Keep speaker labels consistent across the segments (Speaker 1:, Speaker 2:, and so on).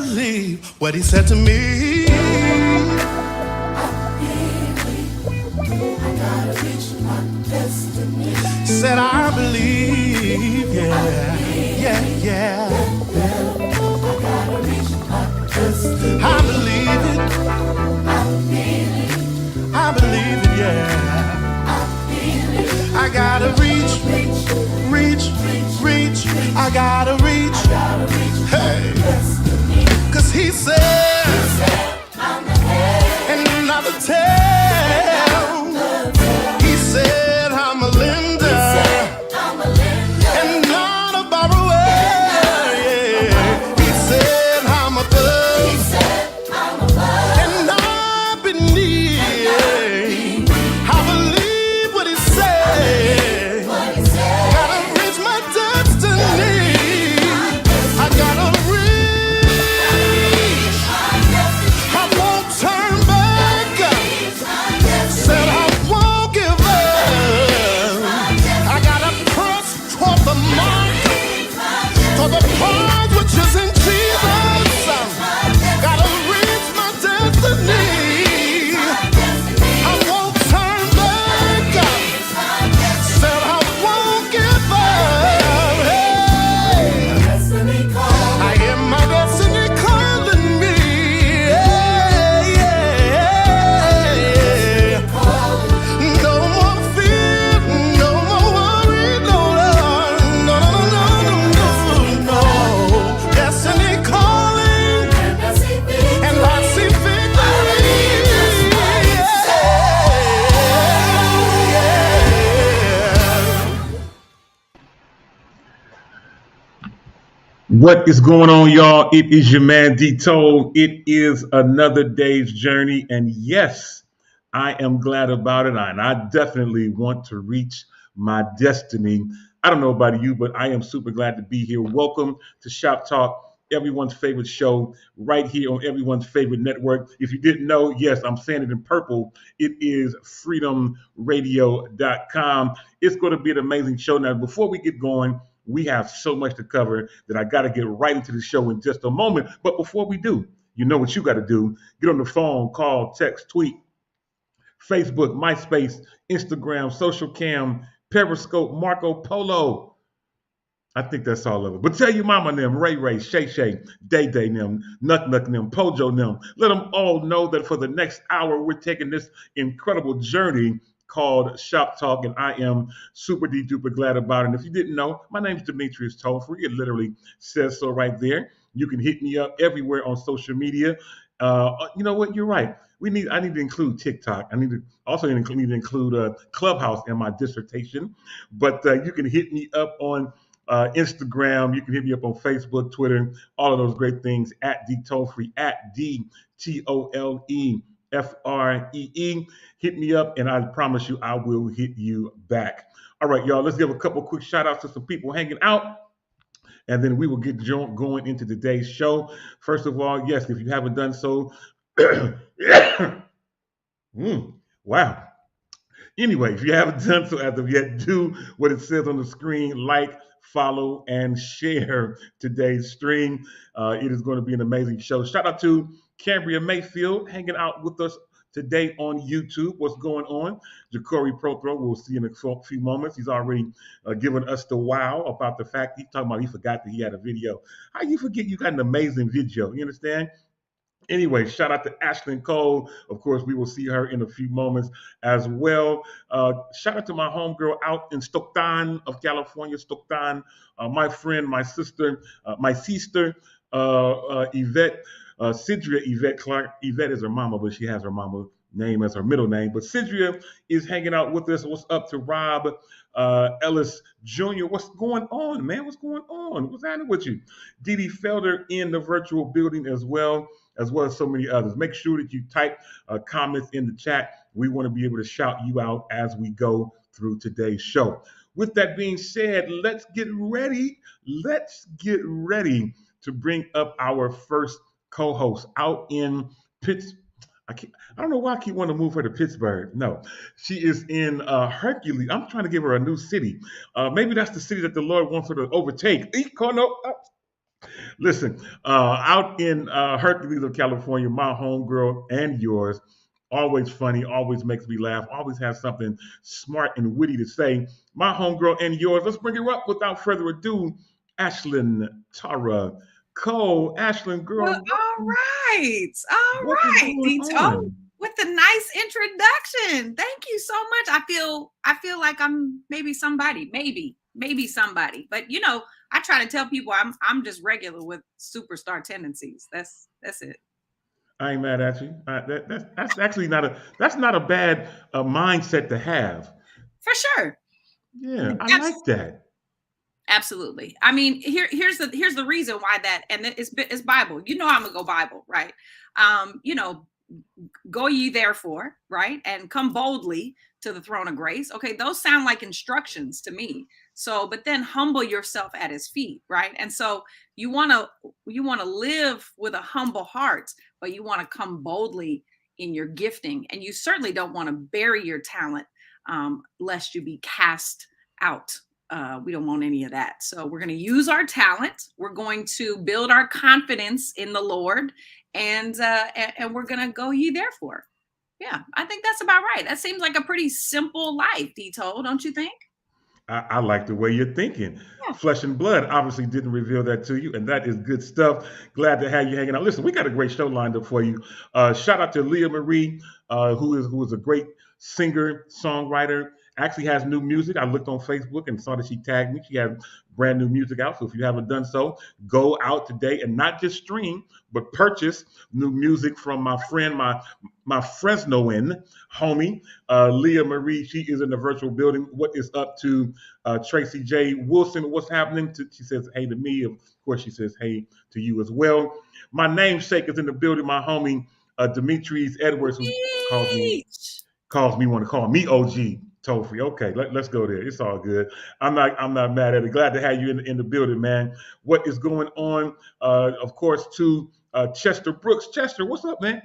Speaker 1: believe what he said to me. Said I believe, yeah, yeah, yeah. I believe it. I believe it, yeah. I gotta reach, reach, reach. I gotta reach, hey. Cause he said, and not the tail. He said, I'm a lender, and not a borrower. Yeah. He said, I'm above, and not beneath. I believe what he said. Gotta reach my destiny. I gotta reach. I won't turn back. Said I won't give up. I gotta press toward the mark, for the prize which is in Jesus. Gotta reach my destiny. I won't turn back. Said I won't give up. Hey. I hear my destiny calling me. Yeah. No more fear, no more worry, no, no, no, no, no, no, no. Destiny calling, and I see victory. Yeah.
Speaker 2: What is going on, y'all? It is your man D Toll. It is another day's journey, and yes, I am glad about it. And I definitely want to reach my destiny. I don't know about you, but I am super glad to be here. Welcome to Shop Talk, everyone's favorite show, right here on everyone's favorite network. If you didn't know, yes, I'm saying it in purple. It is freedomradio.com. It's going to be an amazing show. Now, before we get going, we have so much to cover that I got to get right into the show in just a moment. But before we do, you know what you got to do. Get on the phone, call, text, tweet, Facebook, MySpace, Instagram, Social Cam, Periscope, Marco Polo. I think that's all of it. But tell your mama and them, Ray Ray, Shay Shay, Day Day them, Nut Nut them, Pojo them. Let them all know that for the next hour, we're taking this incredible journey called Shop Talk, and I am super duper glad about it. And if you didn't know, my name's Demetrius Tolfree. It literally says so right there. You can hit me up everywhere on social media. You know what? You're right. I need to include TikTok. I need to also need to include Clubhouse in my dissertation. But you can hit me up on Instagram. You can hit me up on Facebook, Twitter, all of those great things at D Tollfree, at DTOLEFREE. Hit me up, and I promise you I will hit you back. All right, y'all, let's give a couple quick shout outs to some people hanging out, and then we will get going into today's show. First of all, yes, if you haven't done so, wow. Anyway, if you haven't done so as of yet, do what it says on the screen, like, follow, and share today's stream. It is going to be an amazing show. Shout out to Cambria Mayfield hanging out with us today on YouTube. What's going on? Ja'Cory Prothro, we'll see in a few moments. He's already given us the wow about the fact he's talking about he forgot that he had a video. How you forget you got an amazing video? You understand? Anyway, shout out to Ashlyn Cole. Of course, we will see her in a few moments as well. Shout out to my homegirl out in Stockton of California, Stockton. My friend, my sister, Yvette, Sidria Yvette Clark. Yvette is her mama, but she has her mama name as her middle name. But Sidria is hanging out with us. What's up to Rob Ellis Jr.? What's going on, man? What's going on? What's happening with you? Dee Dee Felder in the virtual building as well as so many others. Make sure that you type comments in the chat. We want to be able to shout you out as we go through today's show. With that being said, let's get ready. Let's get ready to bring up our first co-host out in Pittsburgh. I don't know why I keep wanting to move her to Pittsburgh. No, she is in Hercules. I'm trying to give her a new city. Maybe that's the city that the Lord wants her to overtake. Listen, out in Hercules of California, my homegirl and yours, always funny, always makes me laugh, always has something smart and witty to say. My homegirl and yours, let's bring her up without further ado. Ashlyn Tara Cole. Ashlyn,
Speaker 3: Well,
Speaker 2: girl,
Speaker 3: all
Speaker 2: what is
Speaker 3: right,
Speaker 2: going
Speaker 3: Dito,
Speaker 2: on?
Speaker 3: with the nice introduction. Thank you so much. I feel like I'm maybe somebody, maybe somebody. But I try to tell people I'm just regular with superstar tendencies. That's it.
Speaker 2: I ain't mad at you. That's actually not a bad mindset to have.
Speaker 3: For sure.
Speaker 2: Yeah, I like that.
Speaker 3: Absolutely. I mean, here's the reason why that, and it's Bible. I'm gonna go Bible, right? Um, you know, go ye therefore, right, and come boldly to the throne of grace. Okay, those sound like instructions to me. So, but then humble yourself at His feet, right? And so you want to live with a humble heart, but you want to come boldly in your gifting, and you certainly don't want to bury your talent, lest you be cast out. We don't want any of that. So we're going to use our talent. We're going to build our confidence in the Lord, and we're going to go ye therefore. Yeah, I think that's about right. That seems like a pretty simple life, Dito, don't you think?
Speaker 2: I like the way you're thinking.
Speaker 3: Yeah.
Speaker 2: Flesh and Blood obviously didn't reveal that to you, and that is good stuff. Glad to have you hanging out. Listen, we got a great show lined up for you. Shout out to Leah Marie, who is a great singer, songwriter. Actually has new music. I looked on Facebook and saw that she tagged me. She has brand new music out. So if you haven't done so, go out today and not just stream, but purchase new music from my friend, my Fresnoan homie, Leah Marie. She is in the virtual building. What is up to Tracy J. Wilson? What's happening? She says hey to me. Of course, she says hey to you as well. My namesake is in the building. My homie Demetrius Edwards, who calls me want to call me OG Tofi. Okay, let's go there. It's all good. I'm not mad at it. Glad to have you in the building, man. What is going on? Of course, to Chester Brooks. Chester, what's up, man?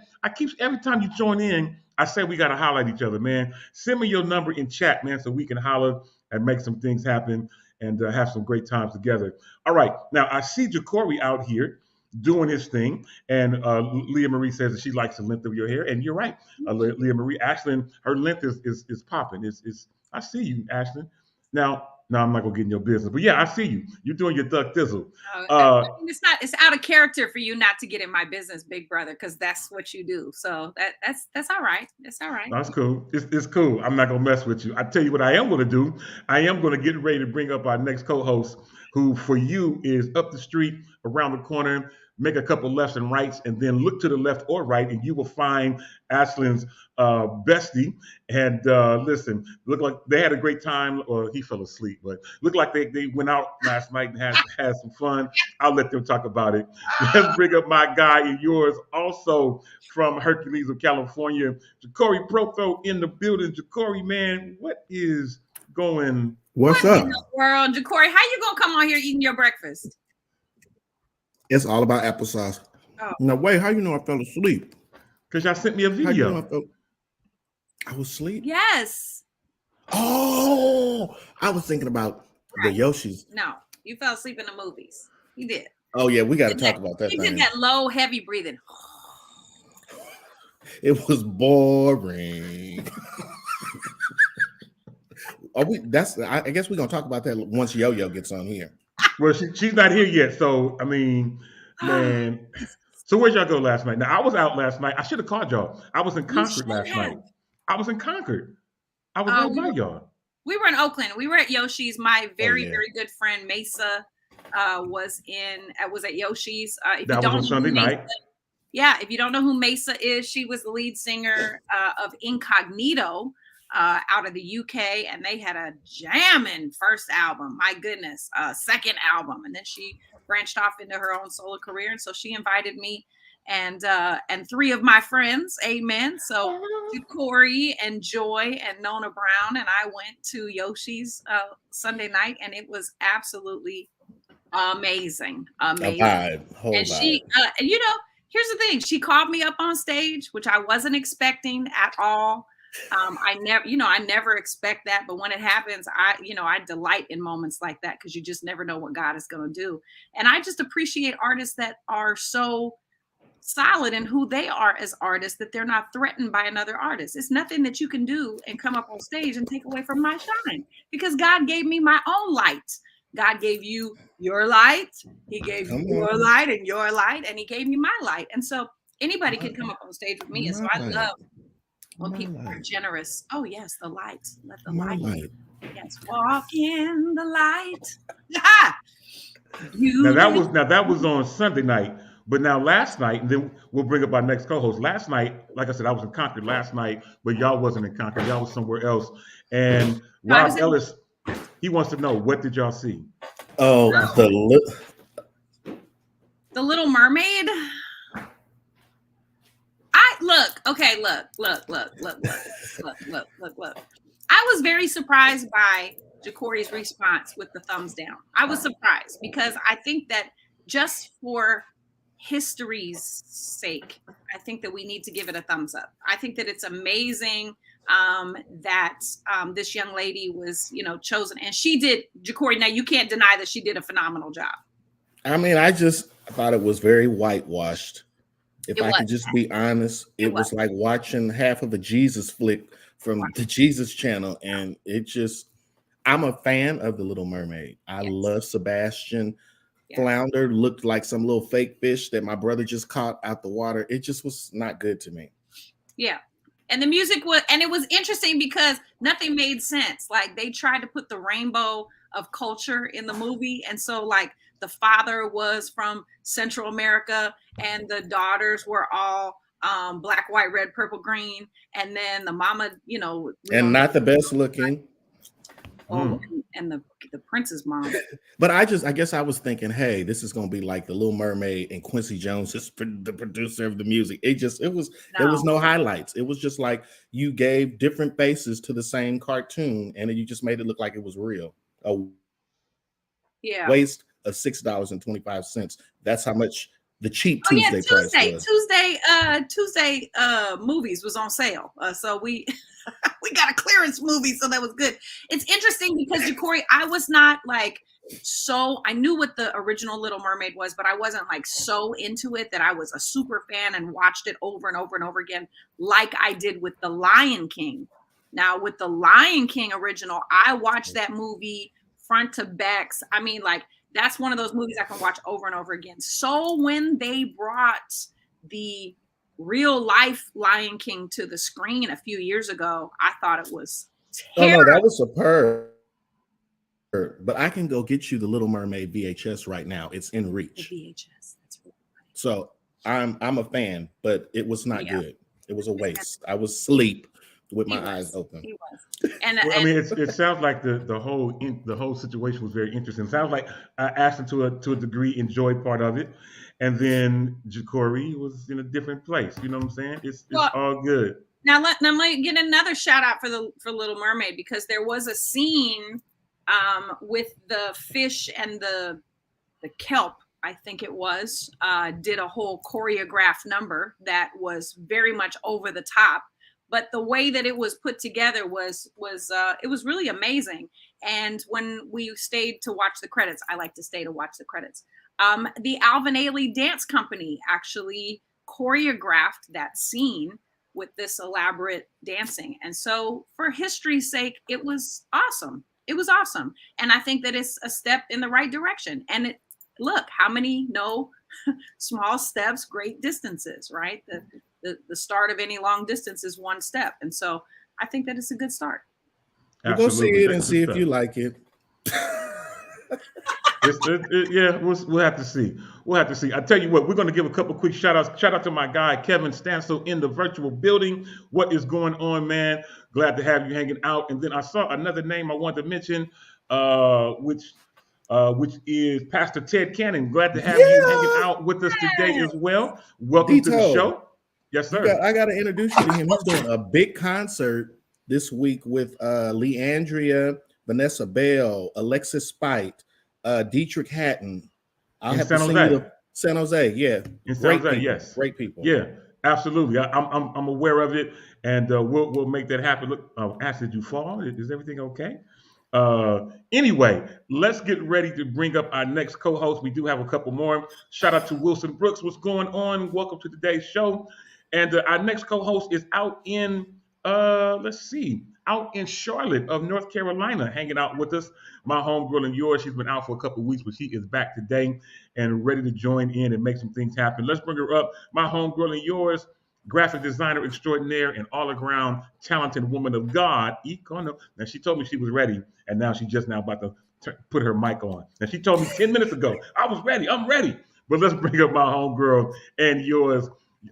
Speaker 2: Every time you join in, I say we gotta holler at each other, man. Send me your number in chat, man, so we can holler and make some things happen and have some great times together. All right, now I see Jacory out here doing his thing. And Leah Marie says that she likes the length of your hair, and you're right, Leah Marie. Ashlyn, her length is popping. I see you, Ashlyn. Now I'm not gonna get in your business, but yeah, I see you. You're doing your duck thizzle.
Speaker 3: It's out of character for you not to get in my business, big brother, because that's what you do. So that's all right. It's all right.
Speaker 2: That's cool. It's cool. I'm not gonna mess with you. I tell you what I am gonna do. I am gonna get ready to bring up our next co-host, who for you is up the street, around the corner. Make a couple lefts and rights, and then look to the left or right, and you will find Ashlyn's bestie. And listen, look like they had a great time, or he fell asleep, but looked like they went out last night and had some fun. I'll let them talk about it. Let's bring up my guy and yours, also from Hercules of California, Jacory Protho in the building. Jacory, man, what is going?
Speaker 4: What's
Speaker 3: What
Speaker 4: up?
Speaker 3: in the world, Jacory? How you gonna come on here eating your breakfast?
Speaker 4: It's all about applesauce.
Speaker 3: Oh.
Speaker 4: No, wait, how you know I fell asleep?
Speaker 2: Because y'all sent me a
Speaker 4: How you
Speaker 2: video.
Speaker 4: know I was asleep?
Speaker 3: Yes.
Speaker 4: Oh, I was thinking about the Yoshis.
Speaker 3: No, you fell asleep in the movies. You did.
Speaker 4: Oh, yeah, we got to talk about that
Speaker 3: You
Speaker 4: thing.
Speaker 3: did that low, heavy breathing.
Speaker 4: It was boring. I guess we're going to talk about that once Yo-Yo gets on here.
Speaker 2: Well, she's not here yet, so I mean, man. So where'd y'all go last night? Now I was out last night. I should have called y'all. I was in Concord last night. I was in Concord. I was right by y'all.
Speaker 3: We were in Oakland. We were at Yoshi's. My very good friend Mesa was at Yoshi's.
Speaker 2: That was on Sunday night.
Speaker 3: Yeah, if you don't know who Mesa is, she was the lead singer of Incognito out of the UK, and they had a jamming first album. My goodness, second album, and then she branched off into her own solo career, and so she invited me and three of my friends. Amen. So Jacory and Joy and Nona Brown and I went to Yoshi's Sunday night, and it was absolutely amazing.
Speaker 4: Whole
Speaker 3: she, here's the thing. She called me up on stage, which I wasn't expecting at all. I never expect that, but when it happens, I delight in moments like that because you just never know what God is going to do. And I just appreciate artists that are so solid in who they are as artists that they're not threatened by another artist. It's nothing that you can do and come up on stage and take away from my shine because God gave me my own light. God gave you your light. He gave you your light and your light, and he gave me my light. And so anybody can come up on stage with me. And so I love when people are generous. Oh yes, the light. Let the light. Yes, walk in the light.
Speaker 2: Now that was on Sunday night. But now last night, and then we'll bring up our next co-host. Last night, like I said, I was in Concord last night, but y'all wasn't in Concord. Y'all was somewhere else. And Rob Ellis, he wants to know, what did y'all see?
Speaker 4: Oh,
Speaker 3: the Little Mermaid. Look. I was very surprised by Ja'Cory's response with the thumbs down. I was surprised because I think that just for history's sake, I think that we need to give it a thumbs up. I think that it's amazing that this young lady was, chosen, and she did. Ja'Cory, now you can't deny that she did a phenomenal job.
Speaker 4: I mean, I thought it was very whitewashed. If I could just be honest, it was like watching half of a Jesus flick from the Jesus Channel, and I'm a fan of The Little Mermaid. I love Sebastian. Flounder looked like some little fake fish that my brother just caught out the water. It just was not good to me.
Speaker 3: Yeah. And the music it was interesting because nothing made sense. Like they tried to put the rainbow of culture in the movie. And so like the father was from Central America and the daughters were all black, white, red, purple, green. And then the mama,
Speaker 4: and not the best looking.
Speaker 3: Oh, and the prince's mom.
Speaker 4: But I guess I was thinking, hey, this is going to be like The Little Mermaid and Quincy Jones is the producer of the music. There was no highlights. It was just like you gave different faces to the same cartoon and then you just made it look like it was real. A waste of $6.25. That's how much the cheap Tuesday price was.
Speaker 3: Tuesday movies was on sale. So we got a clearance movie, so that was good. It's interesting because Ja'Cory, I was not like I knew what the original Little Mermaid was, but I wasn't like so into it that I was a super fan and watched it over and over and over again, like I did with The Lion King. Now, with The Lion King original, I watched that movie front to back. I mean, like, that's one of those movies I can watch over and over again. So when they brought the real life Lion King to the screen a few years ago, I thought it was terrible.
Speaker 4: Oh, no, that was superb. But I can go get you the Little Mermaid VHS right now. It's in reach.
Speaker 3: The VHS. That's really funny.
Speaker 4: So I'm a fan, but it was not good. It was a waste. I was asleep with my eyes open.
Speaker 3: He was. And
Speaker 2: I mean, it sounds like the whole situation was very interesting. It sounds like Ashton to a degree enjoyed part of it, and then Ja'Cory was in a different place. You know what I'm saying? It's all good.
Speaker 3: Now let me get another shout out for Little Mermaid, because there was a scene with the fish and the kelp, I think it was, did a whole choreographed number that was very much over the top. But the way that it was put together was it was really amazing. And when we stayed to watch the credits, I like to stay to watch the credits. The Alvin Ailey Dance Company actually choreographed that scene with this elaborate dancing. And so for history's sake, it was awesome. It was awesome. And I think that it's a step in the right direction. And look, how many know small steps, great distances, right? The start of any long distance is one step. And so I think that it's a good start.
Speaker 4: We'll go see it and see if you like it.
Speaker 2: Yeah, we'll have to see. We'll have to see. I tell you what, we're going to give a couple quick shout outs. Shout out to my guy, Kevin Stansel, in the virtual building. What is going on, man? Glad to have you hanging out. And then I saw another name I wanted to mention, which is Pastor Ted Cannon. Glad to have you hanging out with us today as well. Welcome to the show. Yes, sir.
Speaker 4: I got to introduce you to him. He's doing a big concert this week with Leandria, Vanessa Bell, Alexis Spite, Dietrich Hatton. I'll have to send you to San Jose. Yeah.
Speaker 2: In San Jose, yes.
Speaker 4: Great people.
Speaker 2: Yeah. Absolutely. I'm aware of it, and we'll make that happen. Look, Ash, did you fall? Is everything okay? Anyway, let's get ready to bring up our next co-host. We do have a couple more. Shout out to Wilson Brooks. What's going on? Welcome to today's show. And our next co-host is out in let's see, out in Charlotte of North Carolina, hanging out with us. My homegirl and yours. She's been out for a couple of weeks, but she is back today and ready to join in and make some things happen. Let's bring her up. My homegirl and yours, graphic designer extraordinaire and all-around talented woman of God, Ikono. Now, she told me she was ready, and now she's just now about to put her mic on. And she told me 10 minutes ago, I was ready. I'm ready. But let's bring up my homegirl and yours.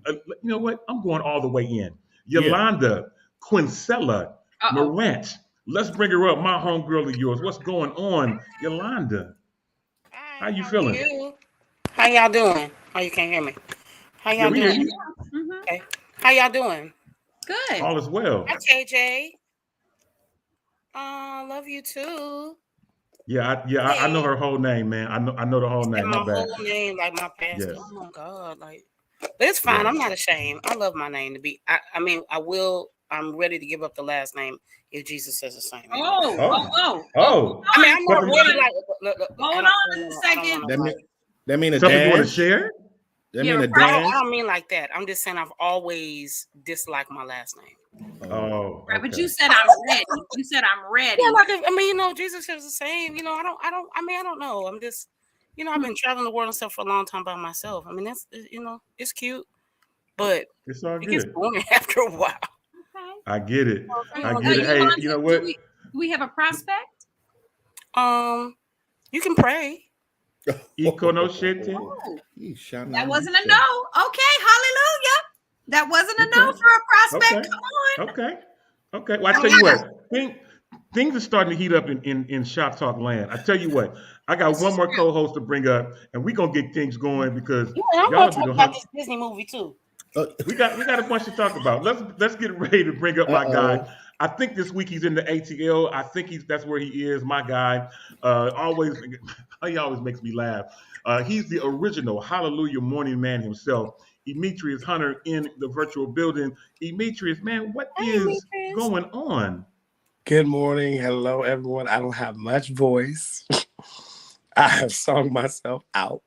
Speaker 2: You know what? I'm going all the way in.
Speaker 4: Yeah.
Speaker 2: Yolanda Quincella Morant. Let's bring her up. My homegirl and yours. What's going on, Yolanda?
Speaker 5: Hi,
Speaker 2: How you feeling?
Speaker 5: How y'all doing? Oh, you can't hear me. How
Speaker 2: Yeah,
Speaker 5: y'all
Speaker 2: we hear
Speaker 5: doing?
Speaker 2: you.
Speaker 5: Okay. How y'all doing?
Speaker 3: Good.
Speaker 2: All is well.
Speaker 5: Hi, KJ. Love you too.
Speaker 2: I know her whole name, man. I know the whole
Speaker 5: And
Speaker 2: name.
Speaker 5: my
Speaker 2: My bad.
Speaker 5: whole name, like my pastor.
Speaker 2: Yes.
Speaker 5: Oh my God, like, but it's fine.
Speaker 2: Yes.
Speaker 5: I'm not ashamed. I love my name to be. I mean, I will. I'm ready to give up the last name if Jesus says the same.
Speaker 3: Oh.
Speaker 5: I mean, I'm not
Speaker 2: Something-
Speaker 5: really like.
Speaker 3: Hold on a second.
Speaker 4: That mean a
Speaker 2: Something you want to
Speaker 4: dash?
Speaker 2: share?
Speaker 4: That
Speaker 3: Yeah,
Speaker 4: mean a
Speaker 3: right.
Speaker 5: I
Speaker 4: dash?
Speaker 5: don't mean like that. I'm just saying I've always disliked my last name.
Speaker 2: Oh,
Speaker 3: Right, but
Speaker 2: okay.
Speaker 3: you said I'm ready. You said I'm ready.
Speaker 5: Yeah, like I mean, Jesus says the same. I don't know. I'm just, I've been traveling the world and stuff for a long time by myself. I mean, that's it's cute, but
Speaker 2: It's all
Speaker 5: it gets
Speaker 2: good.
Speaker 5: boring after a while.
Speaker 3: Okay.
Speaker 2: I get it. I
Speaker 3: Well,
Speaker 2: get it. Hey,
Speaker 3: Yolanda,
Speaker 2: you know what?
Speaker 3: do we have a prospect?
Speaker 5: You can pray.
Speaker 2: Ikonoshete.
Speaker 3: Oh,
Speaker 4: He shot
Speaker 3: that
Speaker 4: me.
Speaker 3: wasn't a no. Okay, hallelujah. That wasn't a no
Speaker 2: Okay.
Speaker 3: for a prospect.
Speaker 2: Okay.
Speaker 3: Come on.
Speaker 2: Okay. Well, I tell you what, things are starting to heat up in Shop Talk land. I tell you what, I got
Speaker 3: This
Speaker 2: one
Speaker 3: is
Speaker 2: more
Speaker 3: true.
Speaker 2: co-host to bring up, and we're gonna get things going because
Speaker 5: Yeah, I'm
Speaker 2: y'all
Speaker 5: gonna
Speaker 2: be
Speaker 5: talk
Speaker 2: the
Speaker 5: about
Speaker 2: hump.
Speaker 5: this Disney movie too.
Speaker 2: We got a bunch to talk about. Let's get ready to bring up my guy. I think this week he's in the ATL. I think that's where he is. My guy, he always makes me laugh. He's the original Hallelujah Morning Man himself. Demetrius Hunter in the virtual building. Demetrius, man, what
Speaker 5: Hey,
Speaker 2: is
Speaker 5: Demetrius.
Speaker 2: going on?
Speaker 6: Good morning. Hello, everyone. I don't have much voice. I have sung myself out.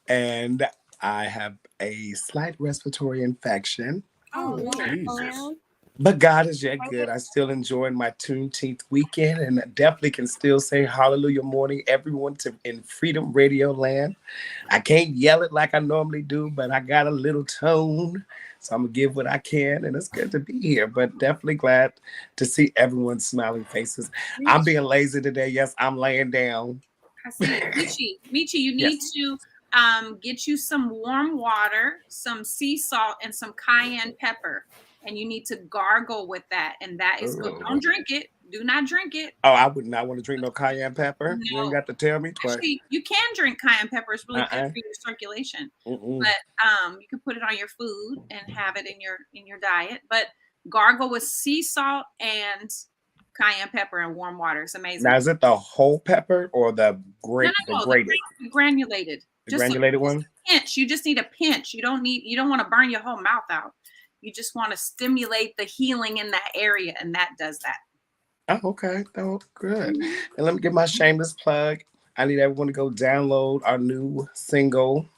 Speaker 6: And I have a slight respiratory infection.
Speaker 5: Oh,
Speaker 4: Jesus.
Speaker 6: But God is yet good. I still enjoying my Juneteenth weekend and I definitely can still say hallelujah morning, everyone in Freedom Radio land. I can't yell it like I normally do, but I got a little tone. So I'm going to give what I can. And it's good to be here, but definitely glad to see everyone's smiling faces. I'm being lazy today. Yes, I'm laying down.
Speaker 3: I see it. Michi, you need to get you some warm water, some sea salt, and some cayenne pepper. And you need to gargle with that. And that is good. Don't drink it. Do not drink it.
Speaker 6: Oh, I would not want to drink no cayenne pepper.
Speaker 3: No.
Speaker 6: You ain't got to tell me twice.
Speaker 3: Actually, you can drink cayenne pepper. It's really good for your circulation. But you can put it on your food and have it in your diet. But gargle with sea salt and cayenne pepper and warm water. It's amazing.
Speaker 6: Now, is it the whole pepper or the grated?
Speaker 3: The granulated.
Speaker 6: The granulated one?
Speaker 3: Pinch. You just need a pinch. You don't want to burn your whole mouth out. You just want to stimulate the healing in that area, and that does that.
Speaker 6: Oh, okay. Oh, good. And let me give my shameless plug. I need everyone to go download our new single,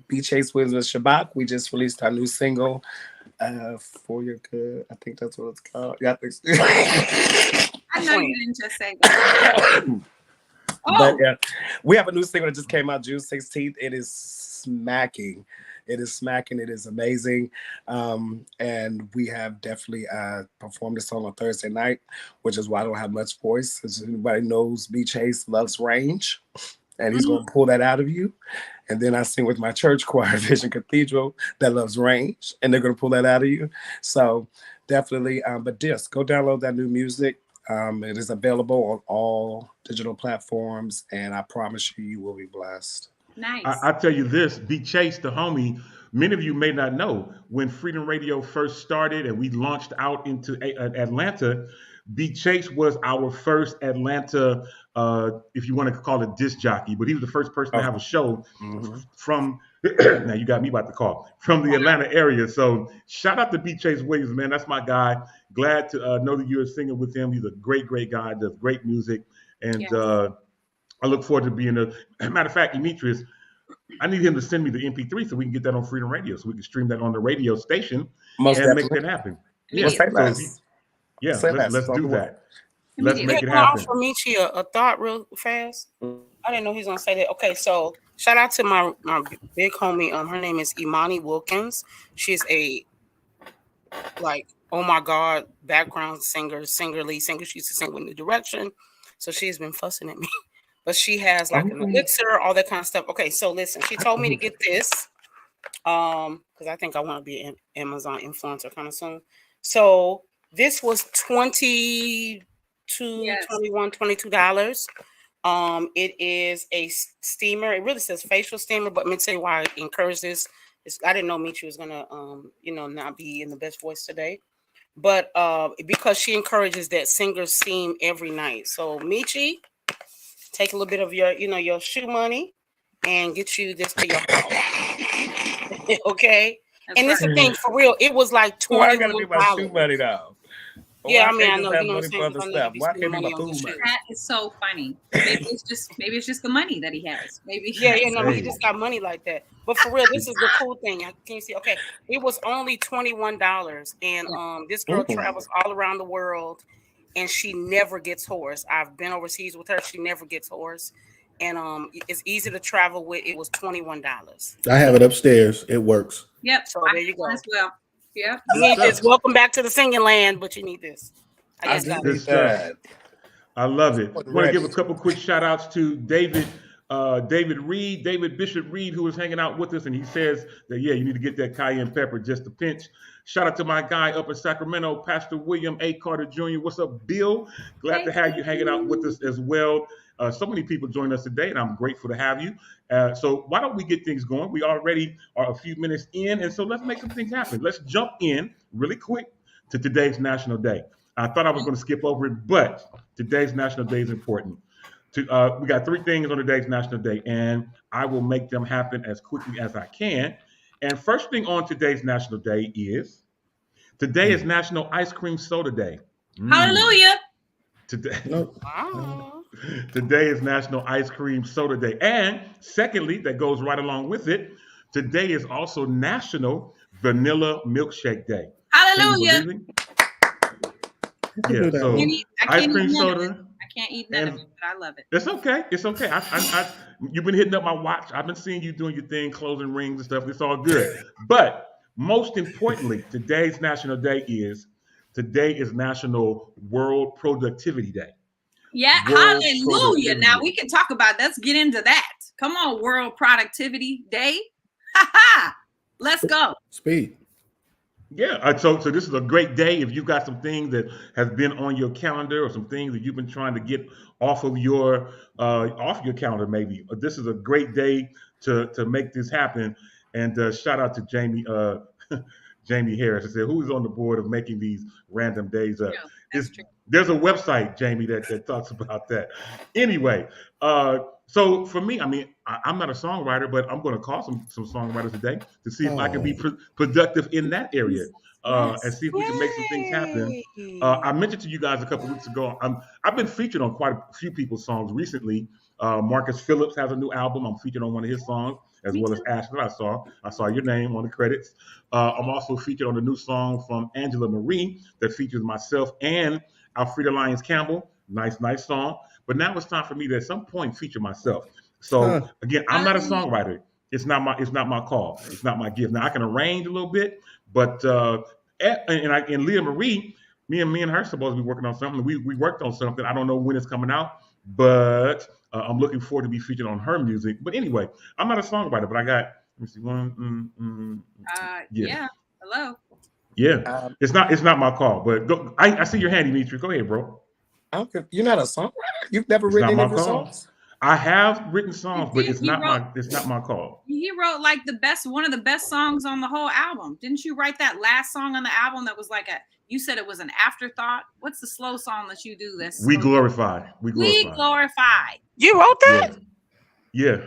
Speaker 6: Be Chase Wins with Shabbat. We just released our new single, For Your Good. I think that's what it's called. Yeah,
Speaker 3: I know you didn't just say that.
Speaker 6: But yeah, we have a new single that just came out June 16th. It is smacking. It is smacking. It is amazing. And we have definitely performed this song on Thursday night, which is why I don't have much voice. As anybody knows, B Chase loves range, and he's going to pull that out of you. And then I sing with my church choir, Vision Cathedral, that loves range, and they're going to pull that out of you. So definitely, but just go download that new music. It is available on all digital platforms, and I promise you will be blessed.
Speaker 3: Nice.
Speaker 2: I tell you this, Be Chase, the homie, many of you may not know, when Freedom Radio first started and we launched out into Atlanta, B Chase was our first Atlanta, if you want to call it disc jockey, but he was the first person to have a show from. Now you got me about to call from the Atlanta area. So shout out to B Chase Williams, man. That's my guy. Glad to know that you're singing with him. He's a great, great guy. Does great music, and I look forward to being a matter of fact, Demetrius. I need him to send me the MP3 so we can get that on Freedom Radio, so we can stream that on the radio station and make that happen.
Speaker 3: Yeah,
Speaker 2: let's do that. Let's make it
Speaker 5: Can I
Speaker 2: happen.
Speaker 5: offer Michi a thought real fast? I didn't know he was gonna say that. Okay, so shout out to my big homie. Her name is Imani Wilkins. She's a oh my God, background singer, lead singer. She used to sing with New Direction. So she's been fussing at me. But she has like an elixir, all that kind of stuff. Okay, so listen, she told me to get this. Because I think I want to be an Amazon influencer kind of soon. So this was $22. It is a steamer. It really says facial steamer, but let me tell you why I encourage this. I didn't know Michi was gonna not be in the best voice today. But because she encourages that singers steam every night. So Michi, take a little bit of your shoe money and get you this to your house. Okay? That's this is the thing, for real, it was like $21.
Speaker 6: I gotta be my shoe money now.
Speaker 5: Yeah, I mean, I know, you know what I'm saying?
Speaker 6: Why can't be my food money?
Speaker 3: That is so funny. Maybe it's just the money that he has. Maybe.
Speaker 5: He just got money like that. But for real, this is the cool thing. Can you see? Okay, it was only $21, and this girl travels all around the world, and she never gets hoarse. I've been overseas with her; she never gets hoarse, and it's easy to travel with. It was $21.
Speaker 4: I have it upstairs. It works.
Speaker 3: Yep.
Speaker 5: So there you go.
Speaker 3: As well. Yeah.
Speaker 5: You need this. Welcome back to the singing land, but you need this.
Speaker 2: I love it. I want to give a couple quick shout outs to David Bishop Reed, who was hanging out with us, and he says that you need to get that cayenne pepper just a pinch. Shout out to my guy up in Sacramento, Pastor William A. Carter Jr. What's up, Bill? Glad to have you hanging out with us as well. So many people joined us today, and I'm grateful to have you. So why don't we get things going? We already are a few minutes in, and so let's make some things happen. Let's jump in really quick to today's National Day. I thought I was going to skip over it, but today's National Day is important. We got 3 things on today's National Day, and I will make them happen as quickly as I can. And first thing on today's National Day is National Ice Cream Soda Day.
Speaker 3: Hallelujah.
Speaker 2: Today is National Ice Cream Soda Day. And secondly, that goes right along with it, today is also National Vanilla Milkshake Day.
Speaker 3: Hallelujah.
Speaker 2: Yeah, so ice cream soda.
Speaker 3: I can't eat none of it, but I love it.
Speaker 2: It's okay. It's okay. You've been hitting up my watch. I've been seeing you doing your thing, closing rings and stuff. It's all good. But most importantly, today's National Day is National World Productivity Day.
Speaker 3: Yeah, hallelujah. Now we can talk about, let's get into that. Come on, World Productivity Day. Let's go.
Speaker 4: Speed.
Speaker 2: Yeah, so this is a great day if you've got some things that has been on your calendar or some things that you've been trying to get off your calendar. Maybe this is a great day to make this happen. And shout out to Jamie Harris. I said, who's on the board of making these random days up? There's a website, Jamie, that talks about that. Anyway, so for me, I mean, I'm not a songwriter, but I'm going to call some songwriters today to see if I can be productive in that area and see if we can make some things happen. I mentioned to you guys a couple weeks ago, I've been featured on quite a few people's songs recently. Marcus Phillips has a new album. I'm featured on one of his songs, as well as Ashton. I saw your name on the credits. I'm also featured on the new song from Angela Marie that features myself and Alfreda Lyons Campbell. Nice song. But now it's time for me to at some point feature myself. So again, I'm not a songwriter. It's not my call. It's not my gift. Now I can arrange a little bit, but and Leah Marie, me and her supposed to be working on something. We worked on something. I don't know when it's coming out, but I'm looking forward to be featured on her music. But anyway, I'm not a songwriter, but I got, let me see, one.
Speaker 3: Yeah. Hello.
Speaker 2: Yeah. It's not my call, but go, I see your hand, Dimitri. Go ahead, bro.
Speaker 6: You're not a songwriter? You've never written any of your songs?
Speaker 2: I have written songs, but it's not my call.
Speaker 3: He wrote like one of the best songs on the whole album. Didn't you write that last song on the album that was like You said it was an afterthought. What's the slow song that you do?
Speaker 2: We glorify. We
Speaker 3: We
Speaker 2: glorify.
Speaker 3: glorify.
Speaker 5: You wrote that?
Speaker 2: Yeah.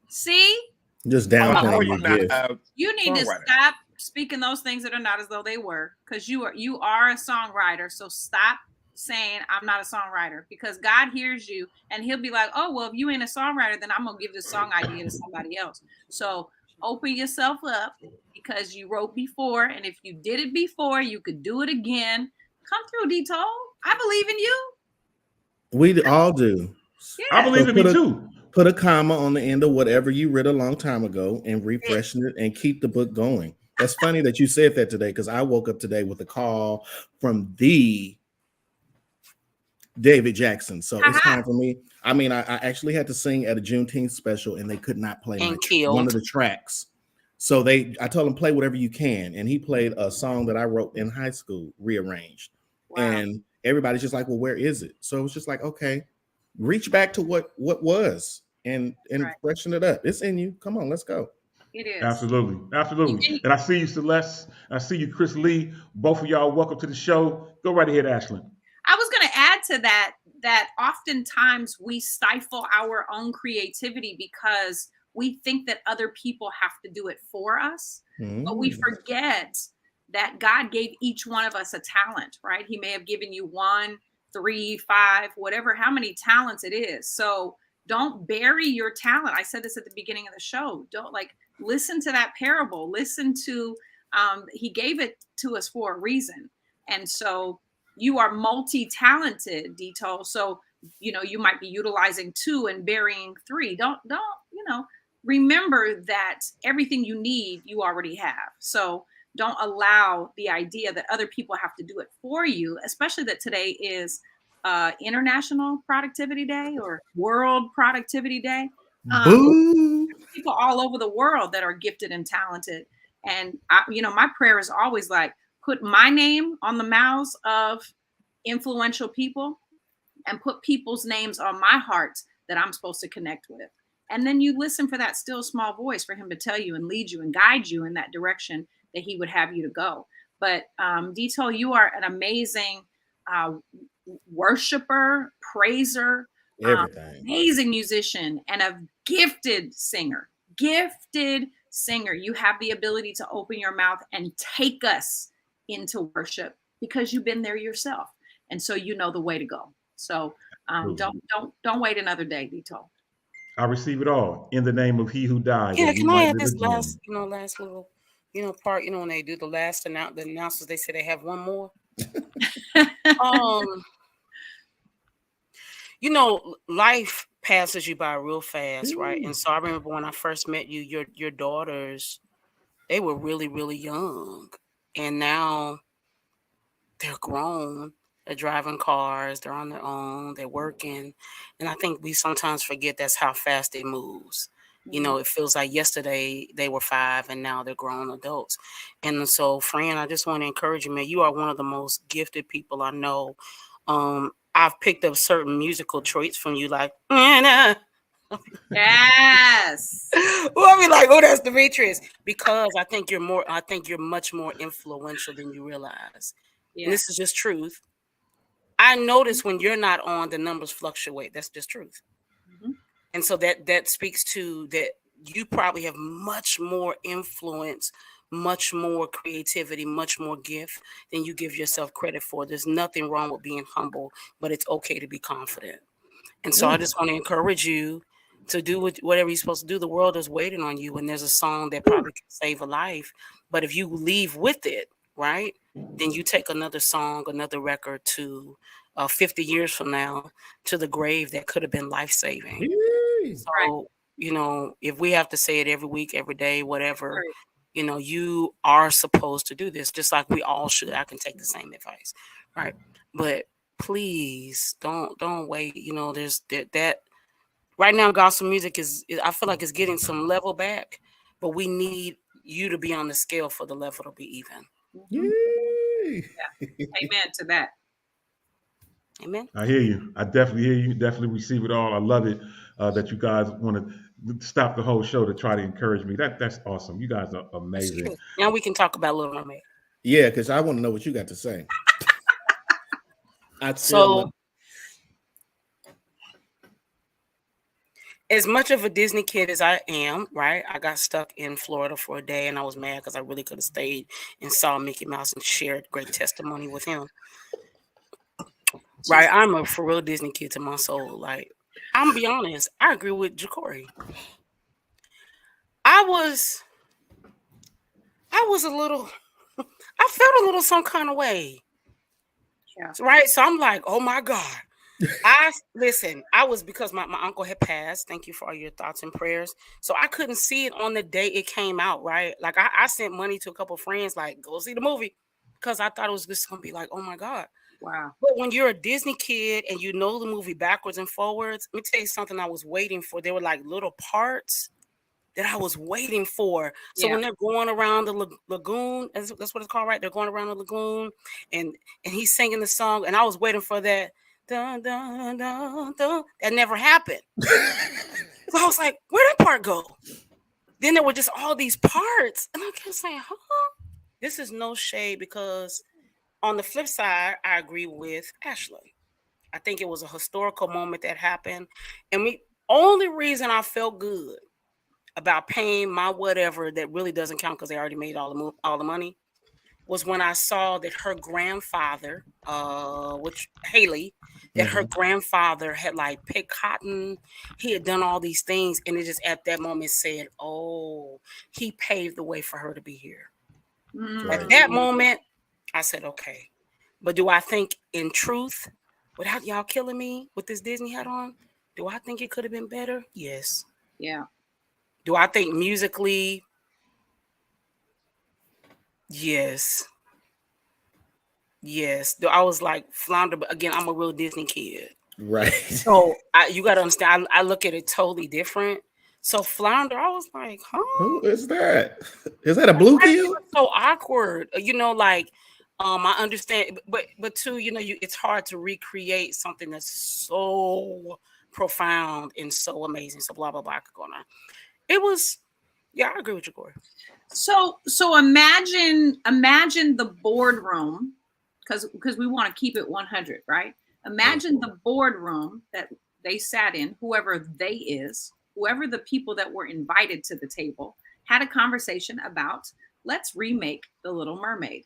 Speaker 3: See,
Speaker 4: Just
Speaker 6: I'm not
Speaker 4: downplaying your
Speaker 6: not
Speaker 4: gift.
Speaker 6: a
Speaker 3: you need to
Speaker 6: songwriter.
Speaker 3: stop speaking those things that are not as though they were, because you are a songwriter. So stop saying I'm not a songwriter, because God hears you and he'll be like, oh, well, if you ain't a songwriter, then I'm gonna give this song idea to somebody else. So open yourself up, because you wrote before, and if you did it before, you could do it again. Come through, Dito. I believe in you.
Speaker 4: We all do.
Speaker 3: Yeah.
Speaker 2: I believe in me too.
Speaker 4: Put a comma on the end of whatever you read a long time ago and refreshen it and keep the book going. That's funny that you said that today, because I woke up today with a call from the David Jackson. So it's time for me. I mean, I actually had to sing at a Juneteenth special, and they could not play one of the tracks. So I told him, play whatever you can. And he played a song that I wrote in high school, rearranged. Wow. And everybody's just like, well, where is it? So it was just like, okay, reach back to what was and freshen it up. It's in you. Come on, let's go.
Speaker 3: It is.
Speaker 2: Absolutely. And I see you, Celeste. I see you, Chris Lee. Both of y'all, welcome to the show. Go right ahead, Ashlyn.
Speaker 3: I was going to add to that oftentimes we stifle our own creativity because we think that other people have to do it for us, but we forget that God gave each one of us a talent, right? He may have given you 1, 3, 5, whatever, how many talents it is. So don't bury your talent. I said this at the beginning of the show. Don't listen to that parable. Listen to, he gave it to us for a reason. And so you are multi-talented, Dito. So, you might be utilizing 2 and burying 3. Don't, remember that everything you need, you already have. So don't allow the idea that other people have to do it for you, especially that today is International Productivity Day or World Productivity Day. People all over the world that are gifted and talented. And, my prayer is always put my name on the mouths of influential people and put people's names on my heart that I'm supposed to connect with. And then you listen for that still small voice for him to tell you and lead you and guide you in that direction that he would have you to go. But Dito, you are an amazing worshiper, praiser, amazing musician, and a gifted singer. You have the ability to open your mouth and take us into worship because you've been there yourself. And so you know the way to go. So don't wait another day, Dito.
Speaker 2: I receive it all in the name of he who died.
Speaker 5: Yeah, can I add this last little, part, when they do the last the announcers, they say they have one more. Life passes you by real fast, right? And so I remember when I first met you, your daughters, they were really, really young. And now they're grown. They're driving cars. They're on their own. They're working. And I think we sometimes forget that's how fast it moves. It feels like yesterday they were 5 and now they're grown adults. And so, friend, I just want to encourage you, man. You are one of the most gifted people I know. I've picked up certain musical traits from you, like,
Speaker 3: yes.
Speaker 5: Well, I mean, oh, that's Demetrius, because I think you're much more influential than you realize. Yeah. And this is just truth. I notice when you're not on, the numbers fluctuate. That's just truth. Mm-hmm. And so that speaks to that you probably have much more influence, much more creativity, much more gift than you give yourself credit for. There's nothing wrong with being humble, but it's okay to be confident. And so I just want to encourage you to do whatever you're supposed to do. The world is waiting on you, and there's a song that probably can save a life. But if you leave with it, right, then you take another song, another record to 50 years from now to the grave that could have been life-saving. So, if we have to say it every week, every day, whatever, you are supposed to do this, just like we all should. I can take the same advice, right? But please don't wait. There's that right now, gospel music I feel like it's getting some level back, but we need you to be on the scale for the level to be even.
Speaker 3: Yeah. Amen to that.
Speaker 5: Amen.
Speaker 2: I hear you. I definitely hear you. Definitely receive it all. I love it that you guys want to stop the whole show to try to encourage me. That's awesome. You guys are amazing.
Speaker 5: Now we can talk about Little Mermaid.
Speaker 4: Yeah, because I want to know what you got to say.
Speaker 5: As much of a Disney kid as I am, right? I got stuck in Florida for a day and I was mad because I really could have stayed and saw Mickey Mouse and shared great testimony with him. Right? I'm a for real Disney kid to my soul. Like, I'm gonna be honest, I agree with Jacory. I was a little, I felt a little some kind of way. Yeah. Right? So I'm like, oh my God. I was because my uncle had passed. Thank you for all your thoughts and prayers. So I couldn't see it on the day it came out, right? Like I sent money to a couple of friends, like, go see the movie, because I thought it was just gonna be like, oh my God.
Speaker 3: Wow.
Speaker 5: But when you're a Disney kid and you know the movie backwards and forwards, let me tell you something I was waiting for. There were like little parts that I was waiting for. So when they're going around the lagoon, that's what it's called, right? They're going around the lagoon and he's singing the song, and I was waiting for that. Dun, dun, dun, dun. That never happened. So I was like, where'd that part go? Then there were just all these parts. And I kept saying, this is no shade, because on the flip side, I agree with Ashley. I think it was a historical moment that happened. And only reason I felt good about paying my whatever that really doesn't count because they already made all the money was when I saw that her grandfather, Haley, that her grandfather had like picked cotton. He had done all these things. And it just at that moment said, oh, he paved the way for her to be here. At that moment, I said, okay. But do I think in truth, without y'all killing me with this Disney hat on, do I think it could have been better? Yes.
Speaker 3: Yeah.
Speaker 5: Do I think musically? Yes. I was like Flounder, but again, I'm a real Disney kid.
Speaker 4: Right.
Speaker 5: So you got to understand, I look at it totally different. So Flounder, I was like,
Speaker 4: who is that? Is that a bluegill?
Speaker 5: So awkward. I understand, but too, it's hard to recreate something that's so profound and so amazing. So blah, blah, blah could go on. It was, I agree with you, Corey.
Speaker 3: So imagine the boardroom, because we want to keep it 100, right? Imagine the boardroom that they sat in, whoever the people that were invited to the table had a conversation about, let's remake The Little Mermaid.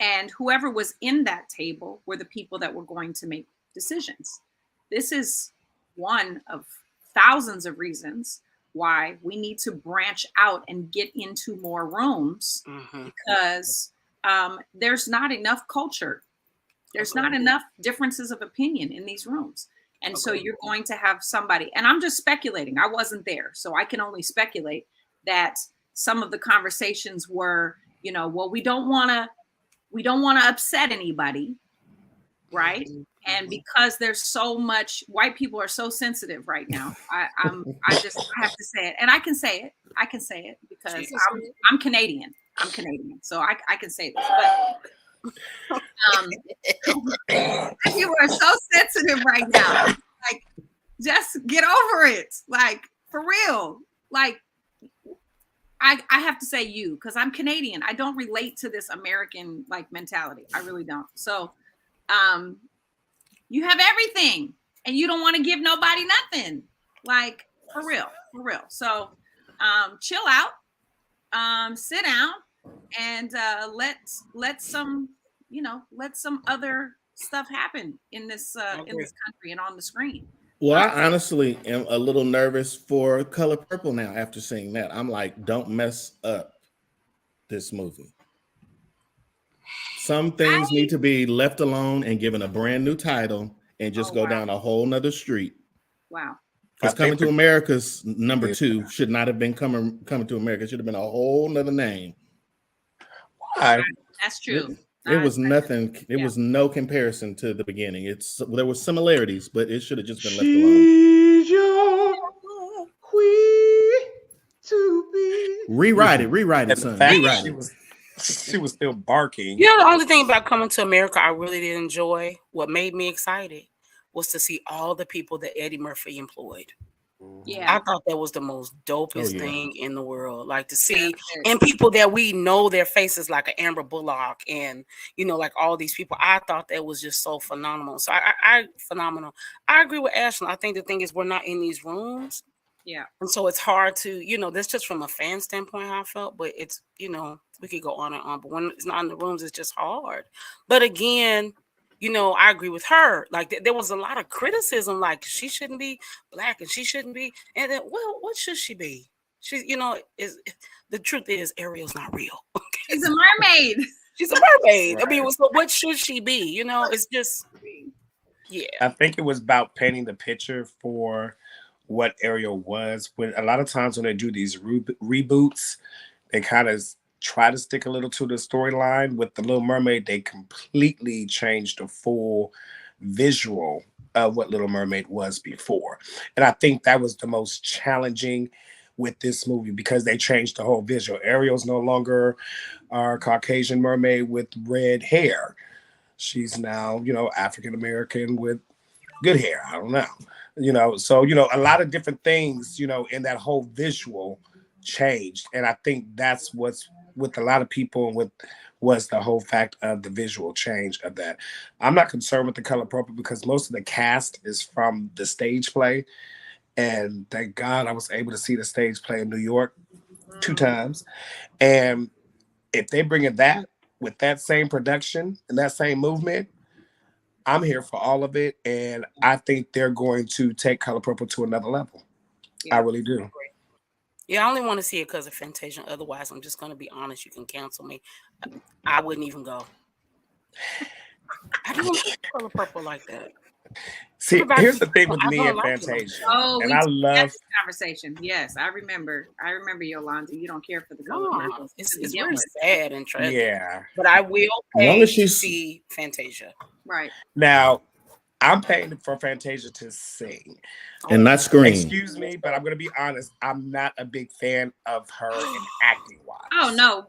Speaker 3: And whoever was in that table were the people that were going to make decisions. This is one of thousands of reasons why we need to branch out and get into more rooms, because there's not enough culture. There's not enough differences of opinion in these rooms. And so you're going to have somebody, and I'm just speculating. I wasn't there, so I can only speculate that some of the conversations were, well, we don't want to upset anybody, right? And because there's so much, white people are so sensitive right now. I have to say it, and I can say it because I'm Canadian. So I can say this. But people are so sensitive right now. Like, just get over it. Like, for real. Like, I have to say you, because I'm Canadian. I don't relate to this American mentality. I really don't. So you have everything and you don't want to give nobody nothing. Like, for real. So chill out, sit down, and let some other stuff happen in this country and on the screen.
Speaker 4: Well, I honestly am a little nervous for Color Purple now after seeing that. I'm like, don't mess up this movie. Some things need to be left alone and given a brand new title and just go down a whole nother street.
Speaker 3: Wow.
Speaker 4: Because Coming to America's number 2 should not have been Coming to America. It should have been a whole nother name.
Speaker 6: Why?
Speaker 3: That's true.
Speaker 4: It was nothing. It was no comparison to the beginning. There were similarities, but it should have just been left alone. Rewrite it, son. Rewrite it.
Speaker 6: She was still barking.
Speaker 5: The only thing about Coming to America I really did enjoy, what made me excited, was to see all the people that Eddie Murphy employed.
Speaker 3: Yeah.
Speaker 5: I thought that was the most dopest
Speaker 4: yeah.
Speaker 5: thing in the world. Like to see, and people that we know their faces, like an Amber Bullock, and like all these people. I thought that was just so phenomenal. So I phenomenal. I agree with Ashley. I think the thing is we're not in these rooms.
Speaker 3: Yeah.
Speaker 5: And so it's hard to, that's just from a fan standpoint how I felt, but it's, we could go on and on, but when it's not in the rooms, it's just hard. But again, I agree with her. Like there was a lot of criticism, like she shouldn't be Black and she shouldn't be. And then, well, what should she be? She's, is the truth is Ariel's not real.
Speaker 3: She's a mermaid.
Speaker 5: She's a mermaid.
Speaker 6: Right.
Speaker 5: I mean, so what should she be? It's just, yeah.
Speaker 6: I think it was about painting the picture for what Ariel was. When a lot of times when they do these reboots, they kind of try to stick a little to the storyline. With The Little Mermaid, they completely changed the full visual of what Little Mermaid was before. And I think that was the most challenging with this movie because they changed the whole visual. Ariel's no longer our Caucasian mermaid with red hair. She's now, African American with good hair. I don't know. So, a lot of different things, in that whole visual changed. And I think that's what's with a lot of people and was the whole fact of the visual change of that. I'm not concerned with the color purple because most of the cast is from the stage play. And thank God I was able to see the stage play in New York 2 times. And if they bring it that with that same production and that same movement, I'm here for all of it. And I think they're going to take Color Purple to another level. Yeah. I really do.
Speaker 5: Yeah, I only want to see it because of Fantasia. Otherwise, I'm just going to be honest. You can cancel me. I wouldn't even go. I don't like Color Purple like that.
Speaker 6: See, here's the thing with me and Fantasia.
Speaker 3: Oh,
Speaker 6: and I love
Speaker 3: this conversation. Yes, I remember. Yolanda. You don't care for the color purple.
Speaker 5: It's very sad and tragic.
Speaker 6: Yeah,
Speaker 5: but I will pay to see Fantasia.
Speaker 3: Right
Speaker 6: now, I'm paying for Fantasia to sing
Speaker 4: and not scream.
Speaker 6: Excuse me, but I'm going to be honest. I'm not a big fan of her in acting wise.
Speaker 3: Oh no,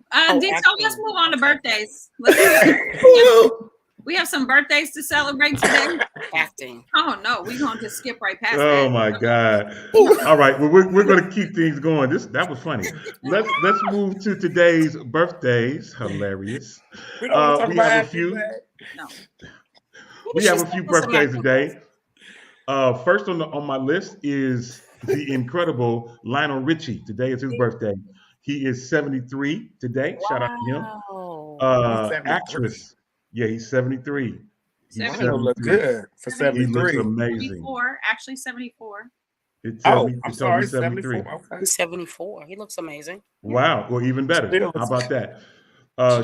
Speaker 3: let's move on to birthdays. We have some birthdays to celebrate today.
Speaker 5: Acting.
Speaker 3: Oh no, we're gonna just skip right past that.
Speaker 2: Oh my God! All right, well, we're gonna keep things going. That was funny. Let's move to today's birthdays. Hilarious.
Speaker 6: We don't talk about
Speaker 2: have a few.
Speaker 3: No.
Speaker 2: We have a few birthdays today. First on my list is the incredible Lionel Richie. Today is his birthday. He is 73 today. Shout out to him. Actress. Yeah, he's 73.
Speaker 6: He look good for 73.
Speaker 2: He looks amazing.
Speaker 3: 74, actually 74.
Speaker 6: I'm sorry, 73. Okay.
Speaker 5: He's 74. He looks amazing.
Speaker 2: Wow. Well, even better. How about that?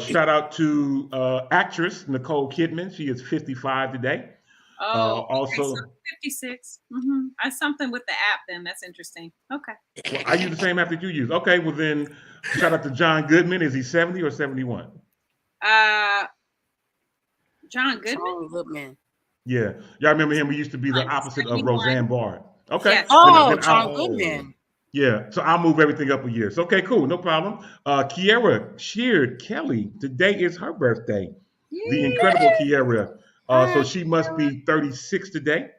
Speaker 2: Shout out to actress Nicole Kidman. She is 55 today.
Speaker 3: Oh,
Speaker 2: also
Speaker 3: so 56. Mm-hmm. I something with the app. Then that's interesting. Okay.
Speaker 2: Well, I use the same app that you use. Okay. Well, then shout out to John Goodman. Is he 70 or 71?
Speaker 3: John Goodman.
Speaker 2: Yeah, y'all remember him? He used to be the opposite of Roseanne Barr. Okay.
Speaker 3: Yes.
Speaker 5: Oh, John Goodman.
Speaker 2: Yeah, so I'll move everything up a year. So okay, cool, no problem. Kiera Sheard Kelly, today is her birthday. Yeah. The incredible Kiera. So she must be 36 today.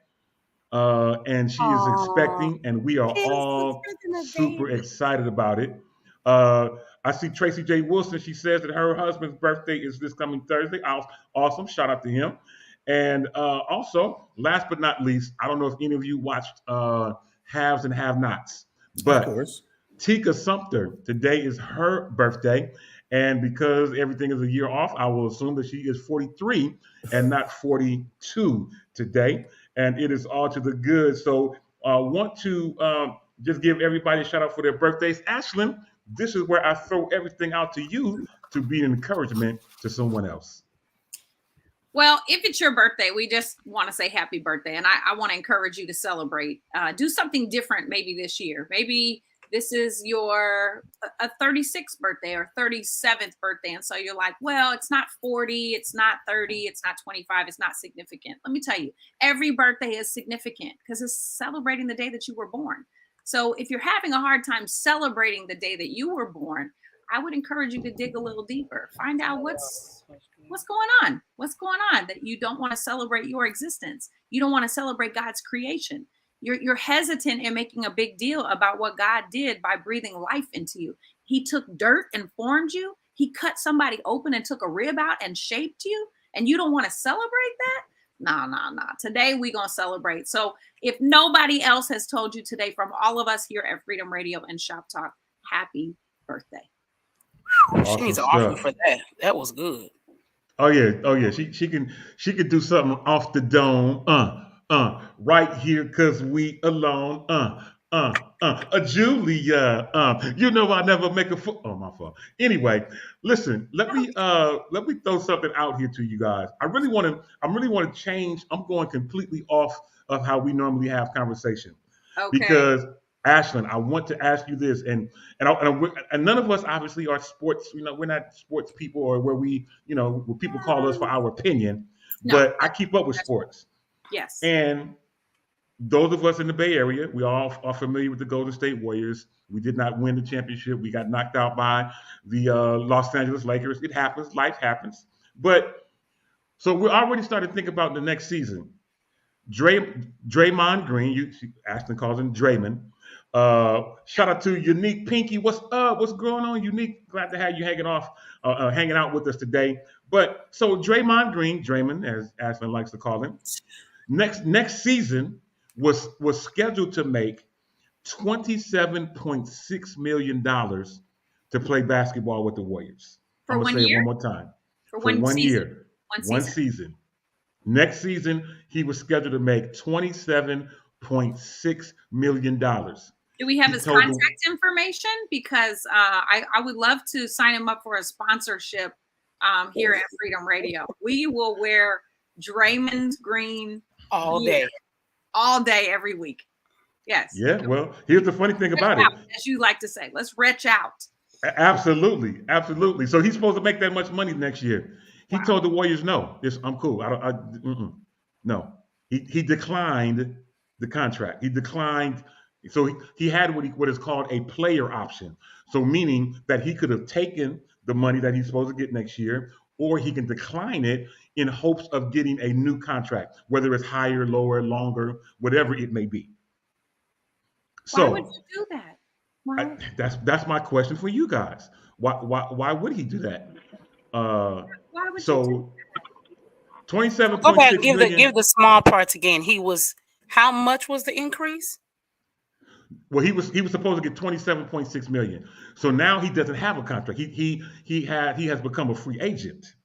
Speaker 2: And she is expecting, and we are all super excited about it. I see Tracy J. Wilson. She says that her husband's birthday is this coming Thursday. Awesome. Shout out to him. And also, last but not least, I don't know if any of you watched Haves and Have-Nots, but Tika Sumpter, today is her birthday. And because everything is a year off, I will assume that she is 43 and not 42 today. And it is all to the good. So I want to just give everybody a shout out for their birthdays. Ashlyn, this is where I throw everything out to you to be an encouragement to someone else.
Speaker 3: Well, if it's your birthday, we just want to say happy birthday. And I want to encourage you to celebrate. Do something different maybe this year. Maybe this is your 36th birthday or 37th birthday. And so you're like, well, it's not 40, it's not 30, it's not 25, it's not significant. Let me tell you, every birthday is significant because it's celebrating the day that you were born. So if you're having a hard time celebrating the day that you were born, I would encourage you to dig a little deeper. Find out what's going on. What's going on that you don't want to celebrate your existence. You don't want to celebrate God's creation. You're hesitant in making a big deal about what God did by breathing life into you. He took dirt and formed you. He cut somebody open and took a rib out and shaped you, and you don't want to celebrate that? Nah. Today we gonna celebrate. So if nobody else has told you today, from all of us here at Freedom Radio and Shop Talk, happy birthday.
Speaker 5: She needs an offering for that. That was good.
Speaker 2: Oh yeah. She can do something off the dome. Right here, cause we alone. Julia. You know I never make a fool. Oh, my fault. Anyway, listen. Let me throw something out here to you guys. I really want to change. I'm going completely off of how we normally have conversation.
Speaker 3: Okay.
Speaker 2: Because Ashlyn, I want to ask you this, and none of us obviously are sports. We're not sports people, or where people call us for our opinion.
Speaker 3: No.
Speaker 2: But I keep up with sports.
Speaker 3: Yes.
Speaker 2: And those of us in the Bay Area, we all are familiar with the Golden State Warriors. We did not win the championship. We got knocked out by the Los Angeles Lakers. It happens. Life happens. But so we're already starting to think about the next season. Draymond Green, Ashton calls him Draymond. Shout out to Unique Pinky. What's up? What's going on, Unique? Glad to have you hanging out with us today. But so Draymond, as Ashton likes to call him, next season was scheduled to make $27.6 million to play basketball with the Warriors. I'm gonna say it one more time.
Speaker 3: For one
Speaker 2: year. One season. Next season, he was scheduled to make $27.6 million.
Speaker 3: Do we have his contact information? Because I would love to sign him up for a sponsorship here at Freedom Radio. We will wear Draymond Green
Speaker 5: all day,
Speaker 3: every week. Yes.
Speaker 2: Yeah. Well, here's the funny thing about it,
Speaker 3: as you like to say. Let's retch out.
Speaker 2: Absolutely. So he's supposed to make that much money next year. He told the Warriors, "No, I'm cool. No." He declined the contract. He declined. So he had what is called a player option. So meaning that he could have taken the money that he's supposed to get next year, or he can decline it in hopes of getting a new contract, whether it's higher, lower, longer, whatever it may be. So
Speaker 3: why would you do that?
Speaker 2: That's my question for you guys. Why would he do that?
Speaker 3: Why would
Speaker 2: so
Speaker 3: you do
Speaker 2: 27.6
Speaker 5: okay,
Speaker 2: million.
Speaker 5: give the small parts again. How much was the increase?
Speaker 2: Well, he was supposed to get 27.6 million. So now he doesn't have a contract. He has become a free agent.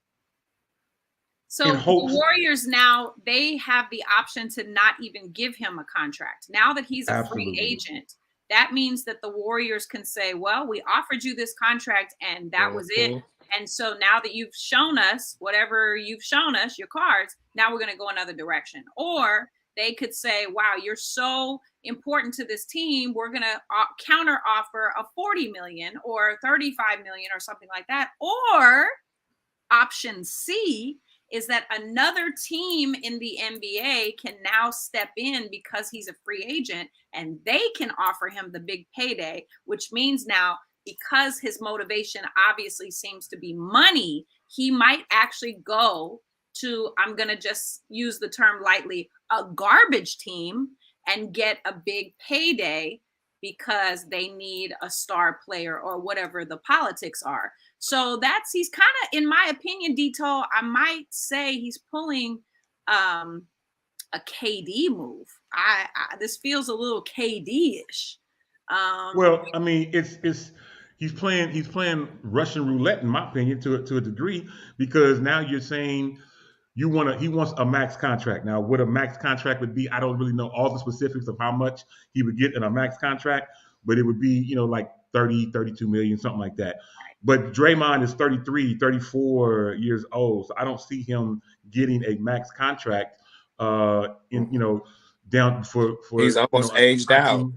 Speaker 3: So the Warriors now, they have the option to not even give him a contract. Now that he's a free agent, that means that the Warriors can say, well, we offered you this contract and that was it. And so now that you've shown us whatever you've shown us, your cards, now we're going to go another direction. Or they could say, wow, you're so important to this team. We're going to counter offer a 40 million or 35 million or something like that. Or option C is that another team in the NBA can now step in because he's a free agent and they can offer him the big payday, which means now, because his motivation obviously seems to be money, he might actually go to, I'm going to just use the term lightly, a garbage team and get a big payday because they need a star player or whatever the politics are. So he's kind of, in my opinion, Dito, I might say he's pulling a KD move. This feels a little KD-ish.
Speaker 2: Well, I mean, he's playing Russian roulette, in my opinion, to a degree, because now you're saying he wants a max contract. Now, what a max contract would be, I don't really know all the specifics of how much he would get in a max contract, but it would be, like 30, 32 million, something like that. But Draymond is 33, 34 years old, so I don't see him getting a max contract. Down for
Speaker 6: he's almost aged out.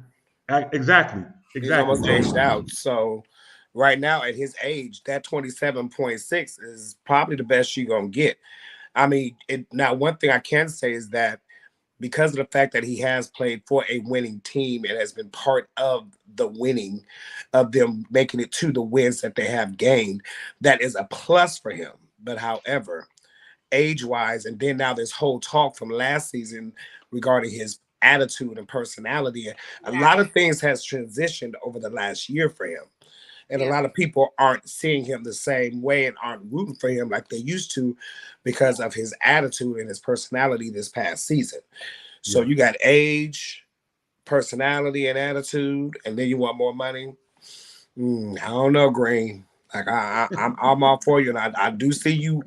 Speaker 2: Exactly.
Speaker 6: He's almost aged out. So right now at his age, that 27.6 is probably the best you're gonna get. I mean, now one thing I can say is that because of the fact that he has played for a winning team and has been part of the winning of them making it to the wins that they have gained, that is a plus for him. But however, age-wise, and then now this whole talk from last season regarding his attitude and personality. A lot of things has transitioned over the last year for him. And a lot of people aren't seeing him the same way and aren't rooting for him like they used to because of his attitude and his personality this past season. So you got age, personality, and attitude, and then you want more money. I don't know, Green. Like I'm all for you, and I do see you.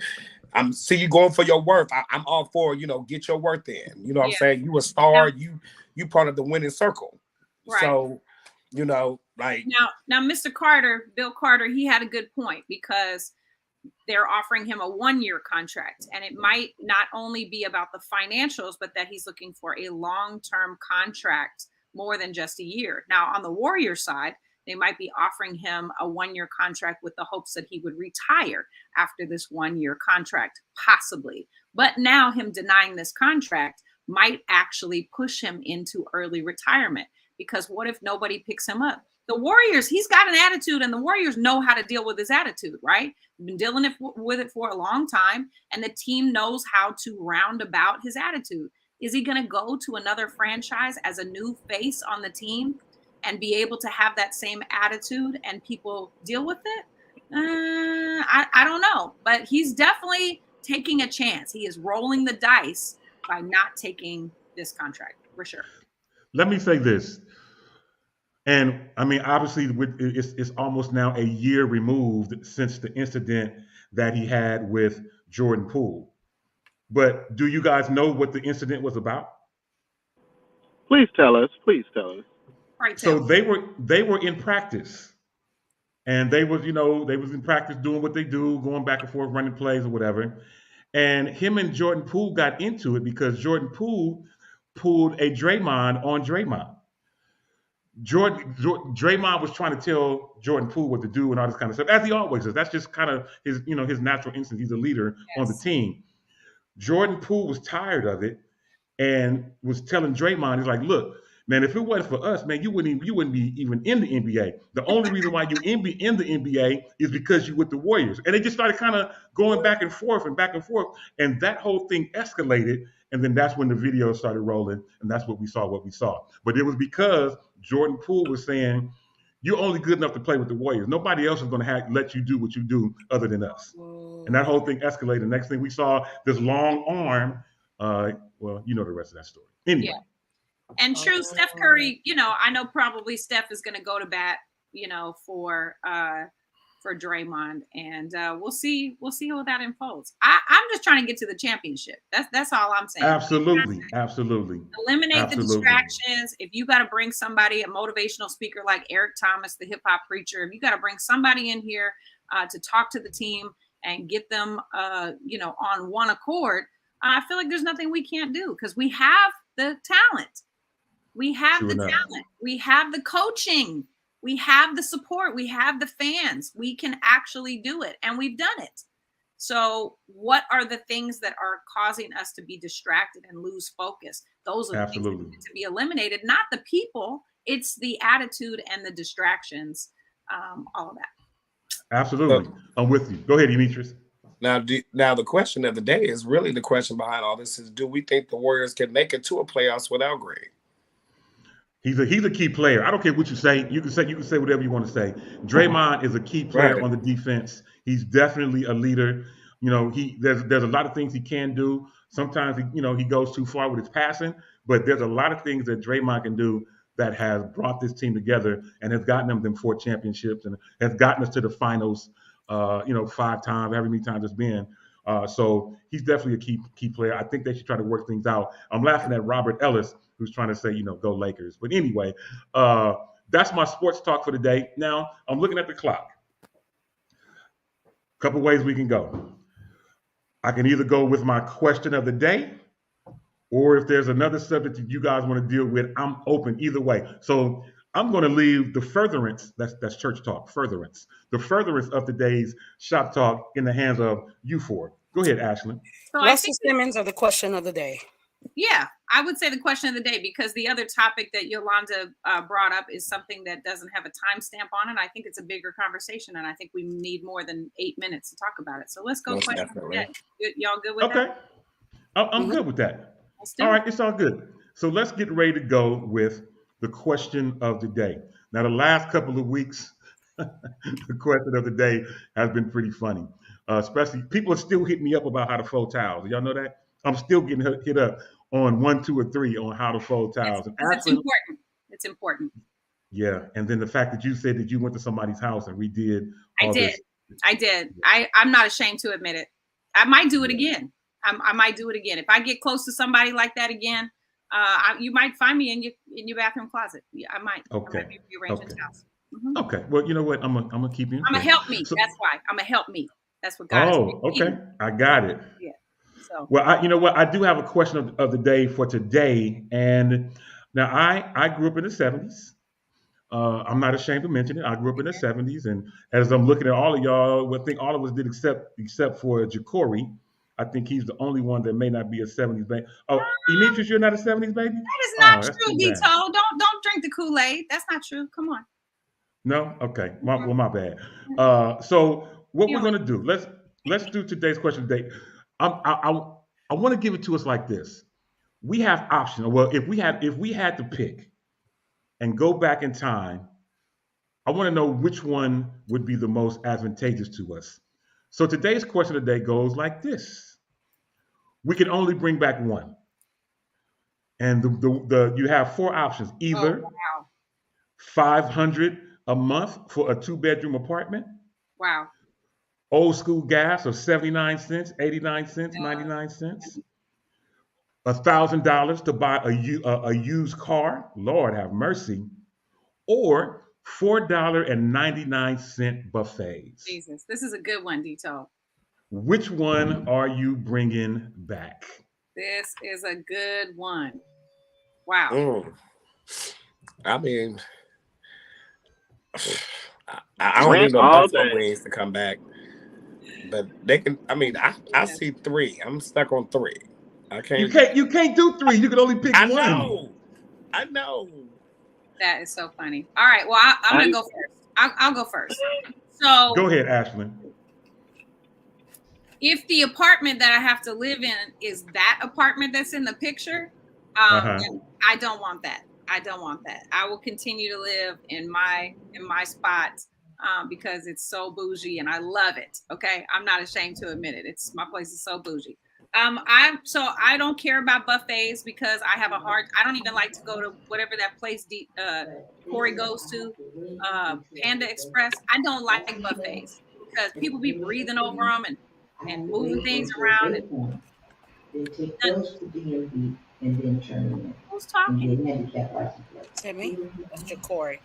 Speaker 6: I'm see you going for your worth. I'm all for, get your worth in. You know what I'm saying? You a star. You part of the winning circle.
Speaker 3: Right.
Speaker 6: So, like
Speaker 3: now, Mr. Carter, Bill Carter, he had a good point because they're offering him a 1-year contract, and it might not only be about the financials, but that he's looking for a long-term contract more than just a year. Now, on the Warriors side, they might be offering him a 1-year contract with the hopes that he would retire after this 1-year contract, possibly. But now him denying this contract might actually push him into early retirement, because what if nobody picks him up? The Warriors, he's got an attitude, and the Warriors know how to deal with his attitude, right? Been dealing with it for a long time, and the team knows how to round about his attitude. Is he going to go to another franchise as a new face on the team and be able to have that same attitude and people deal with it? I don't know, but he's definitely taking a chance. He is rolling the dice by not taking this contract, for sure.
Speaker 2: Let me say this. And I mean, obviously, it's almost now a year removed since the incident that he had with Jordan Poole. But do you guys know what the incident was about?
Speaker 7: Please tell us. Please tell us.
Speaker 3: Right.
Speaker 2: So they were in practice, and they was in practice doing what they do, going back and forth, running plays or whatever. And him and Jordan Poole got into it because Jordan Poole pulled a Draymond on Draymond. Draymond was trying to tell Jordan Poole what to do and all this kind of stuff, as he always does. That's just kind of his natural instinct. He's a leader on the team. Jordan Poole was tired of it and was telling Draymond, he's like, "Look, man, if it wasn't for us, man, you wouldn't be even in the NBA. The only reason why you in the NBA is because you with the Warriors." And they just started kind of going back and forth, and that whole thing escalated. And then that's when the video started rolling, and that's what we saw. But it was because Jordan Poole was saying, "You're only good enough to play with the Warriors. Nobody else is going to let you do what you do other than us." And that whole thing escalated. The next thing we saw, this long arm. Well, you know the rest of that story. Anyway.
Speaker 3: Yeah. And true, Steph Curry, I know probably Steph is going to go to bat, for Draymond, and we'll see how that unfolds. I'm just trying to get to the championship. That's all I'm saying.
Speaker 2: Absolutely.
Speaker 3: Eliminate the distractions. If you got to bring somebody, a motivational speaker like Eric Thomas, the hip hop preacher, if you got to bring somebody in here to talk to the team and get them, on one accord, I feel like there's nothing we can't do because we have the talent. We have the talent. We have the coaching. We have the support. We have the fans. We can actually do it. And we've done it. So what are the things that are causing us to be distracted and lose focus? Those are things that need to be eliminated, not the people. It's the attitude and the distractions, all of that.
Speaker 2: Absolutely. I'm with you. Go ahead, Demetrius.
Speaker 6: Now the question of the day is really the question behind all this is, do we think the Warriors can make it to a playoffs without Greg?
Speaker 2: He's a key player. I don't care what you say. You can say whatever you want to say. Draymond is a key player on the defense. He's definitely a leader. There's a lot of things he can do. Sometimes he goes too far with his passing, but there's a lot of things that Draymond can do that has brought this team together and has gotten them 4 championships and has gotten us to the finals 5 times, however many times it's been. So he's definitely a key player. I think they should try to work things out. I'm laughing at Robert Ellis, who's trying to say, go Lakers. But anyway, that's my sports talk for the day. Now, I'm looking at the clock. A couple ways we can go. I can either go with my question of the day, or if there's another subject that you guys want to deal with, I'm open either way. So I'm going to leave the furtherance, that's church talk, furtherance, the furtherance of today's shop talk in the hands of you four. Go ahead, Ashlyn.
Speaker 5: So Russell Simmons or the question of the day?
Speaker 3: Yeah, I would say the question of the day, because the other topic that Yolanda brought up is something that doesn't have a timestamp on it. I think it's a bigger conversation, and I think we need more than 8 minutes to talk about it. So let's go. Question of the day. Y'all good with that?
Speaker 2: Okay. I'm good with that. All right, it's all good. So let's get ready to go with the question of the day. Now, the last couple of weeks, the question of the day has been pretty funny. Especially, people are still hitting me up about how to fold towels. Y'all know that? I'm still getting hit up on 1, 2, or 3 on how to fold towels. And
Speaker 3: It's important. It's important.
Speaker 2: yeah, and then the fact that you said that you went to somebody's house and redid all this.
Speaker 3: I did. I'm not ashamed to admit it. I might do it again. I might do it again. If I get close to somebody like that again, you might find me in your bathroom closet. Yeah, I might.
Speaker 2: Okay.
Speaker 3: I might be rearranging towels.
Speaker 2: Okay. Well, you know what? I'm gonna keep you.
Speaker 3: I'm gonna help me. That's why. I'm gonna help me. That's what God is.
Speaker 2: Okay. I got it.
Speaker 3: Yeah. So.
Speaker 2: Well, you know what? I do have a question of the day for today, and now I grew up in the '70s. I'm not ashamed to mention it. I grew up in the '70s, and as I'm looking at all of y'all, I think all of us did except for Jacory. I think he's the only one that may not be a '70s baby. Oh, Demetrius, you're not a '70s baby?
Speaker 3: That is not
Speaker 2: that's
Speaker 3: true,
Speaker 2: too
Speaker 3: Vito.
Speaker 2: bad.
Speaker 3: Don't drink the Kool-Aid. That's not true. Come on.
Speaker 2: No? Okay. My bad. So what we're gonna do? Let's do today's question today. I want to give it to us like this. We have options. Well, if we had to pick and go back in time, I want to know which one would be the most advantageous to us. So today's question today goes like this: we can only bring back one, and the you have 4 options: either 500 a month for a 2-bedroom apartment,
Speaker 3: Wow.
Speaker 2: old school gas of 79 cents, 89 cents, 99 cents, $1,000 to buy a used car, Lord have mercy, or $4.99 buffets.
Speaker 3: Jesus, this is a good one, Dito.
Speaker 2: Which one are you bringing back?
Speaker 3: This is a good one. Wow.
Speaker 6: I mean, I don't need no buffalo wings to come back, but they can. I mean, I see 3. I'm stuck on 3. I can't.
Speaker 2: You can't do 3. You can only pick one.
Speaker 6: I know.
Speaker 3: That is so funny. All right. Well, I'm gonna go first. I'll go first. So
Speaker 2: go ahead, Ashlyn.
Speaker 3: If the apartment that I have to live in is that apartment that's in the picture, then I don't want that. I don't want that. I will continue to live in my spot because it's so bougie and I love it. Okay, I'm not ashamed to admit it. My place is so bougie. I don't care about buffets because I don't even like to go to whatever that place Corey goes to, Panda Express. I don't like buffets because people be breathing over them and moving things around.
Speaker 8: They take those to DMV and then turn them in.
Speaker 3: Who's talking?
Speaker 8: And get handicap license plate.
Speaker 5: Is that me? That's Jacory.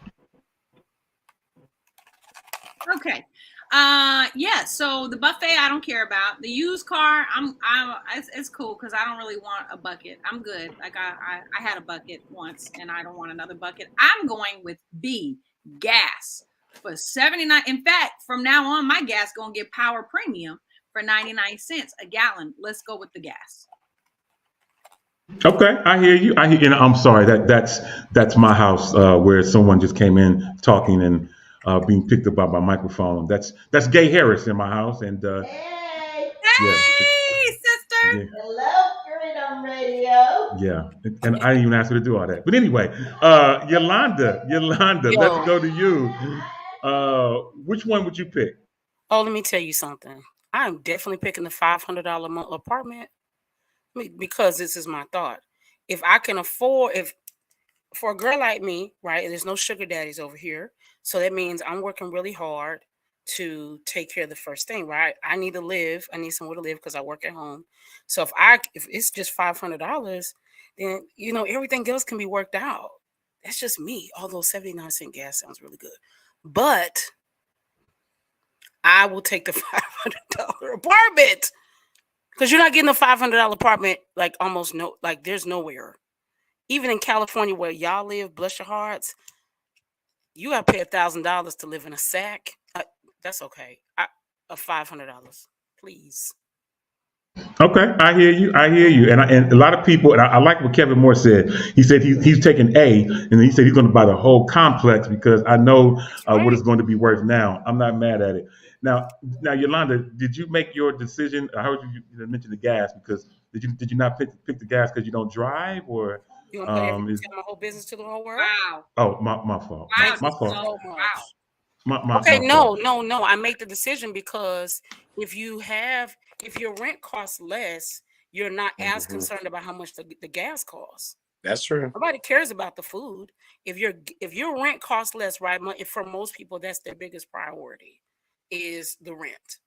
Speaker 3: Okay. Yeah, so the buffet I don't care about. The used car, it's cool because I don't really want a bucket. I'm good. Like I had a bucket once and I don't want another bucket. I'm going with B, gas for 79. In fact, from now on, my gas gonna get power premium for 99 cents a gallon. Let's go with the gas.
Speaker 2: Okay, I hear you. And I'm sorry that's my house where someone just came in talking and being picked up by my microphone. That's Gay Harris in my house, and
Speaker 8: Hey,
Speaker 3: sister.
Speaker 2: Yeah.
Speaker 8: hello, Freedom Radio.
Speaker 2: Yeah, and I didn't even ask her to do all that. But anyway, Yolanda, let's go to you. Which one would you pick?
Speaker 5: Oh, let me tell you something. I'm definitely picking the $500 a month apartment because this is my thought. If I can afford, for a girl like me, right, there's no sugar daddies over here. So that means I'm working really hard to take care of the first thing, right? I need to live. I need somewhere to live because I work at home. So if it's just $500, then, everything else can be worked out. That's just me. Although 79-cent gas sounds really good. But I will take the $500 apartment because you're not getting a $500 apartment there's nowhere. Even in California where y'all live, bless your hearts, you got to pay $1,000 to live in a sack. That's okay. $500, please.
Speaker 2: Okay, I hear you, and a lot of people, and I like what Kevin Moore said. He said he's taking A, and he said he's going to buy the whole complex because I know what it's going to be worth now. I'm not mad at it. Now, Yolanda, did you make your decision? I heard you mention the gas because did you not pick the gas because you don't drive, or
Speaker 5: You want to put
Speaker 2: Is,
Speaker 5: tell my whole business to the whole world?
Speaker 3: Wow.
Speaker 2: oh, my fault.
Speaker 3: Wow.
Speaker 2: My
Speaker 5: Thank
Speaker 2: fault.
Speaker 5: you so much.
Speaker 3: Wow.
Speaker 5: Okay,
Speaker 2: My
Speaker 5: no.
Speaker 2: fault.
Speaker 5: I make the decision because if your rent costs less, you're not as concerned about how much the gas costs.
Speaker 6: That's true.
Speaker 5: Nobody cares about the food. If your rent costs less, right? For most people, that's their biggest priority is the rent.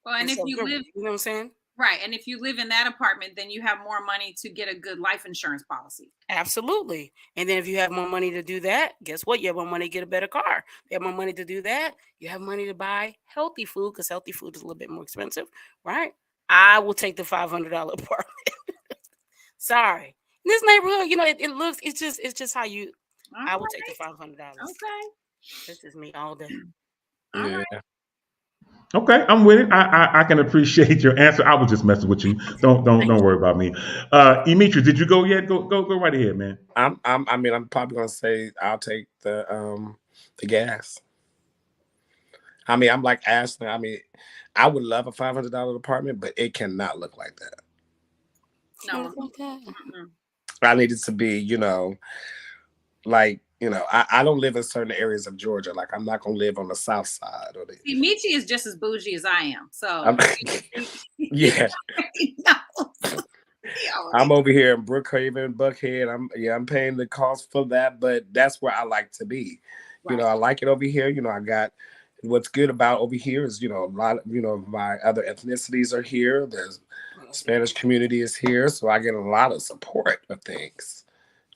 Speaker 3: Well, and if
Speaker 5: so
Speaker 3: you live,
Speaker 5: you know what I'm saying?
Speaker 3: right, and if you live in that apartment, then you have more money to get a good life insurance policy.
Speaker 5: Absolutely. And then if you have more money to do that, guess what? You have more money to get a better car. You have more money to do that. You have money to buy healthy food because healthy food is a little bit more expensive, right? I will take the $500 apartment. Sorry. In this neighborhood, it looks, it's just how you, I will take the $500.
Speaker 3: Okay.
Speaker 5: This is me all day.
Speaker 6: Yeah.
Speaker 2: Okay, I'm with it. I can appreciate your answer. I was just messing with you. Don't worry about me. Demetrius, did you go yet? Go right ahead, man.
Speaker 6: I'm probably gonna say I'll take the gas. I mean, I'm like Ashley. I mean, I would love a $500 apartment, but it cannot look like that.
Speaker 3: No.
Speaker 6: I need it to be, like, I don't live in certain areas of Georgia. Like, I'm not gonna live on the south side or the.
Speaker 3: See, Michi is just as bougie as I am. So
Speaker 6: yeah.
Speaker 3: No.
Speaker 6: I'm over here in Brookhaven, Buckhead. I'm paying the cost for that, but that's where I like to be.
Speaker 3: Right.
Speaker 6: I like it over here. I got what's good about over here is, a lot of, my other ethnicities are here. There's Spanish community is here, so I get a lot of support of things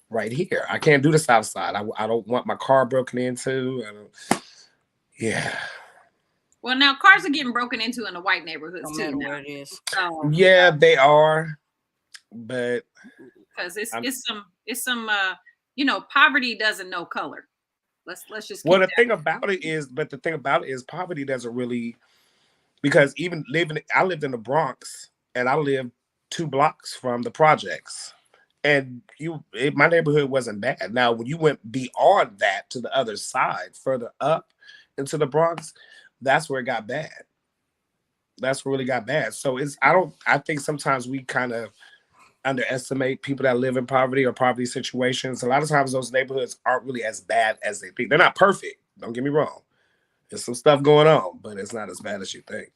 Speaker 6: right here. I can't do the south side. I don't want my car broken into. Yeah.
Speaker 3: Well, now cars are getting broken into in the white neighborhoods
Speaker 5: No
Speaker 3: too.
Speaker 5: matter
Speaker 3: Now.
Speaker 5: where it is.
Speaker 6: Yeah, they are, but
Speaker 3: because it's some poverty doesn't know color. Let's just keep
Speaker 6: the
Speaker 3: that.
Speaker 6: thing about it is poverty doesn't really, because even I lived in the Bronx and I lived 2 blocks from the projects, and my neighborhood wasn't bad. Now, when you went beyond that to the other side, further up into the Bronx, that's where it got bad. That's where it really got bad. So I think sometimes we kind of underestimate people that live in poverty or poverty situations. A lot of times those neighborhoods aren't really as bad as they think. They're not perfect. Don't get me wrong. There's some stuff going on, but it's not as bad as you think.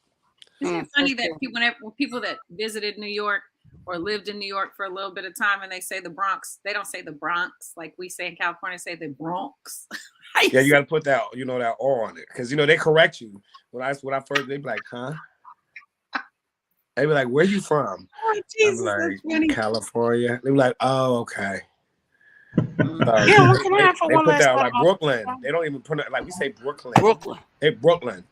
Speaker 3: Isn't it funny that when people that visited New York or lived in New York for a little bit of time and they say the Bronx, they don't say the Bronx like we say in California, say the Bronx.
Speaker 6: Yeah, you got to put that, that R on it, because they correct you. When I first, they be like, huh? They be like, where you from?
Speaker 3: Oh, Jesus,
Speaker 6: I'm like, California. They be like, oh, okay.
Speaker 5: Yeah, what can I have for one last
Speaker 6: like Brooklyn. They don't even put it like we say Brooklyn. Hey, Brooklyn.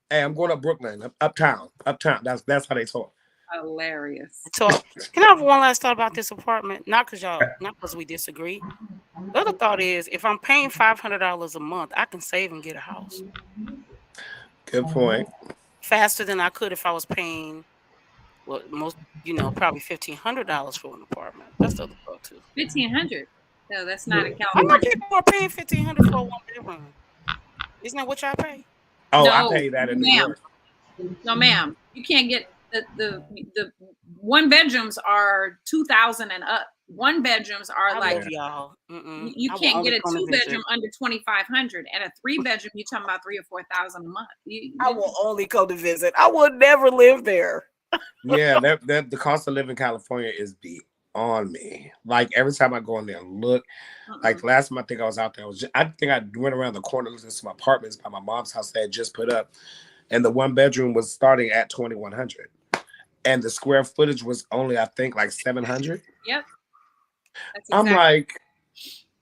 Speaker 6: Hey, I'm going to Brooklyn. Uptown. That's how they talk.
Speaker 3: Hilarious.
Speaker 5: So, can I have one last thought about this apartment? Not because we disagree. The other thought is, if I'm paying $500 a month, I can save and get a house.
Speaker 6: Good point.
Speaker 5: Faster than I could if I was paying, probably $1,500 for an apartment. That's the other thought too.
Speaker 3: $1,500. No, that's not in
Speaker 5: I
Speaker 3: California.
Speaker 5: know people are paying $1,500 for a 1-bedroom. Isn't that what y'all pay?
Speaker 6: Oh,
Speaker 3: no,
Speaker 6: I pay that in New York.
Speaker 3: No, ma'am. You can't get the 1-bedrooms are $2,000 and up. 1-bedrooms are
Speaker 5: y'all.
Speaker 3: You can't get a 2-bedroom under $2,500, and a 3-bedroom you're talking about $3,000 or $4,000 a month.
Speaker 5: I will only go to visit. I would never live there.
Speaker 6: Yeah, the cost of living in California is beyond me. Like every time I go in there and look, like the last time I think I was out there, I think I went around the corner looking at some apartments by my mom's house that had just put up, and the 1-bedroom was starting at $2,100, and the square footage was only, I think, like 700.
Speaker 3: Yep. That's
Speaker 6: I'm like,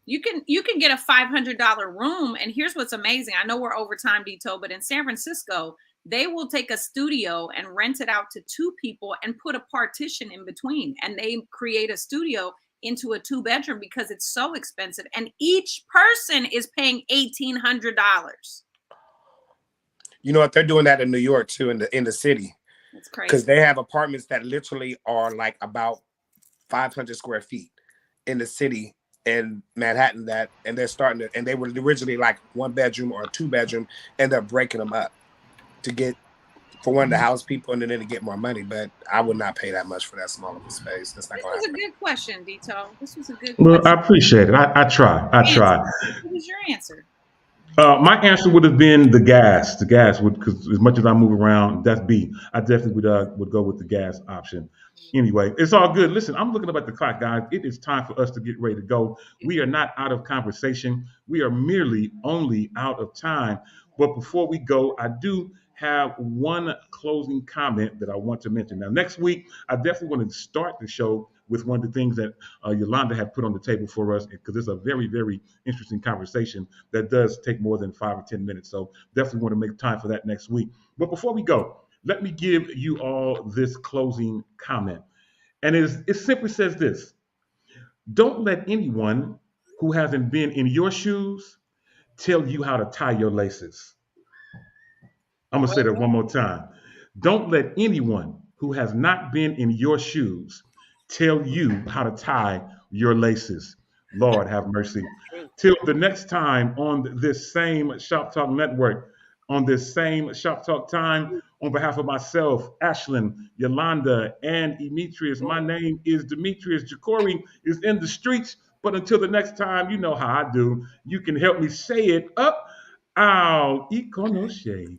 Speaker 3: you can get a $500 room, and here's what's amazing. I know we're over time, Dito, but in San Francisco, they will take a studio and rent it out to 2 people and put a partition in between, and they create a studio into a 2-bedroom because it's so expensive, and each person is paying $1,800.
Speaker 6: You know what? They're doing that in New York too, in the city.
Speaker 3: That's crazy.
Speaker 6: Because they have apartments that literally are like about 500 square feet in the city in Manhattan, and they're starting to, and they were originally like 1-bedroom or a 2-bedroom, and they're breaking them up to get for one of the house people and then to get more money. But I would not pay that much for that small of a space. That's not
Speaker 3: This
Speaker 6: going to
Speaker 3: was a
Speaker 6: happen.
Speaker 3: good question, Dito. This was a good
Speaker 2: Well, I
Speaker 3: question.
Speaker 2: appreciate it. I try. I try.
Speaker 3: What was your answer?
Speaker 2: My answer would have been the gas. The gas would, because as much as I move around, that's B. I definitely would go with the gas option. Anyway, it's all good. Listen, I'm looking up at the clock, guys. It is time for us to get ready to go. We are not out of conversation. We are merely only out of time. But before we go, I do have one closing comment that I want to mention. Now, next week, I definitely want to start the show with one of the things that Yolanda had put on the table for us, because it's a very, very interesting conversation that does take more than 5 or 10 minutes. So definitely want to make time for that next week. But before we go, let me give you all this closing comment. And it simply says this: don't let anyone who hasn't been in your shoes tell you how to tie your laces. I'm going to say that one more time. Don't let anyone who has not been in your shoes tell you how to tie your laces. Lord have mercy. Till the next time on this same Shop Talk Network, on this same Shop Talk time, on behalf of myself, Ashlyn, Yolanda, and Demetrius, my name is Demetrius. Jacory is in the streets. But until the next time, you know how I do. You can help me say it up. Ow, Ikonoshe.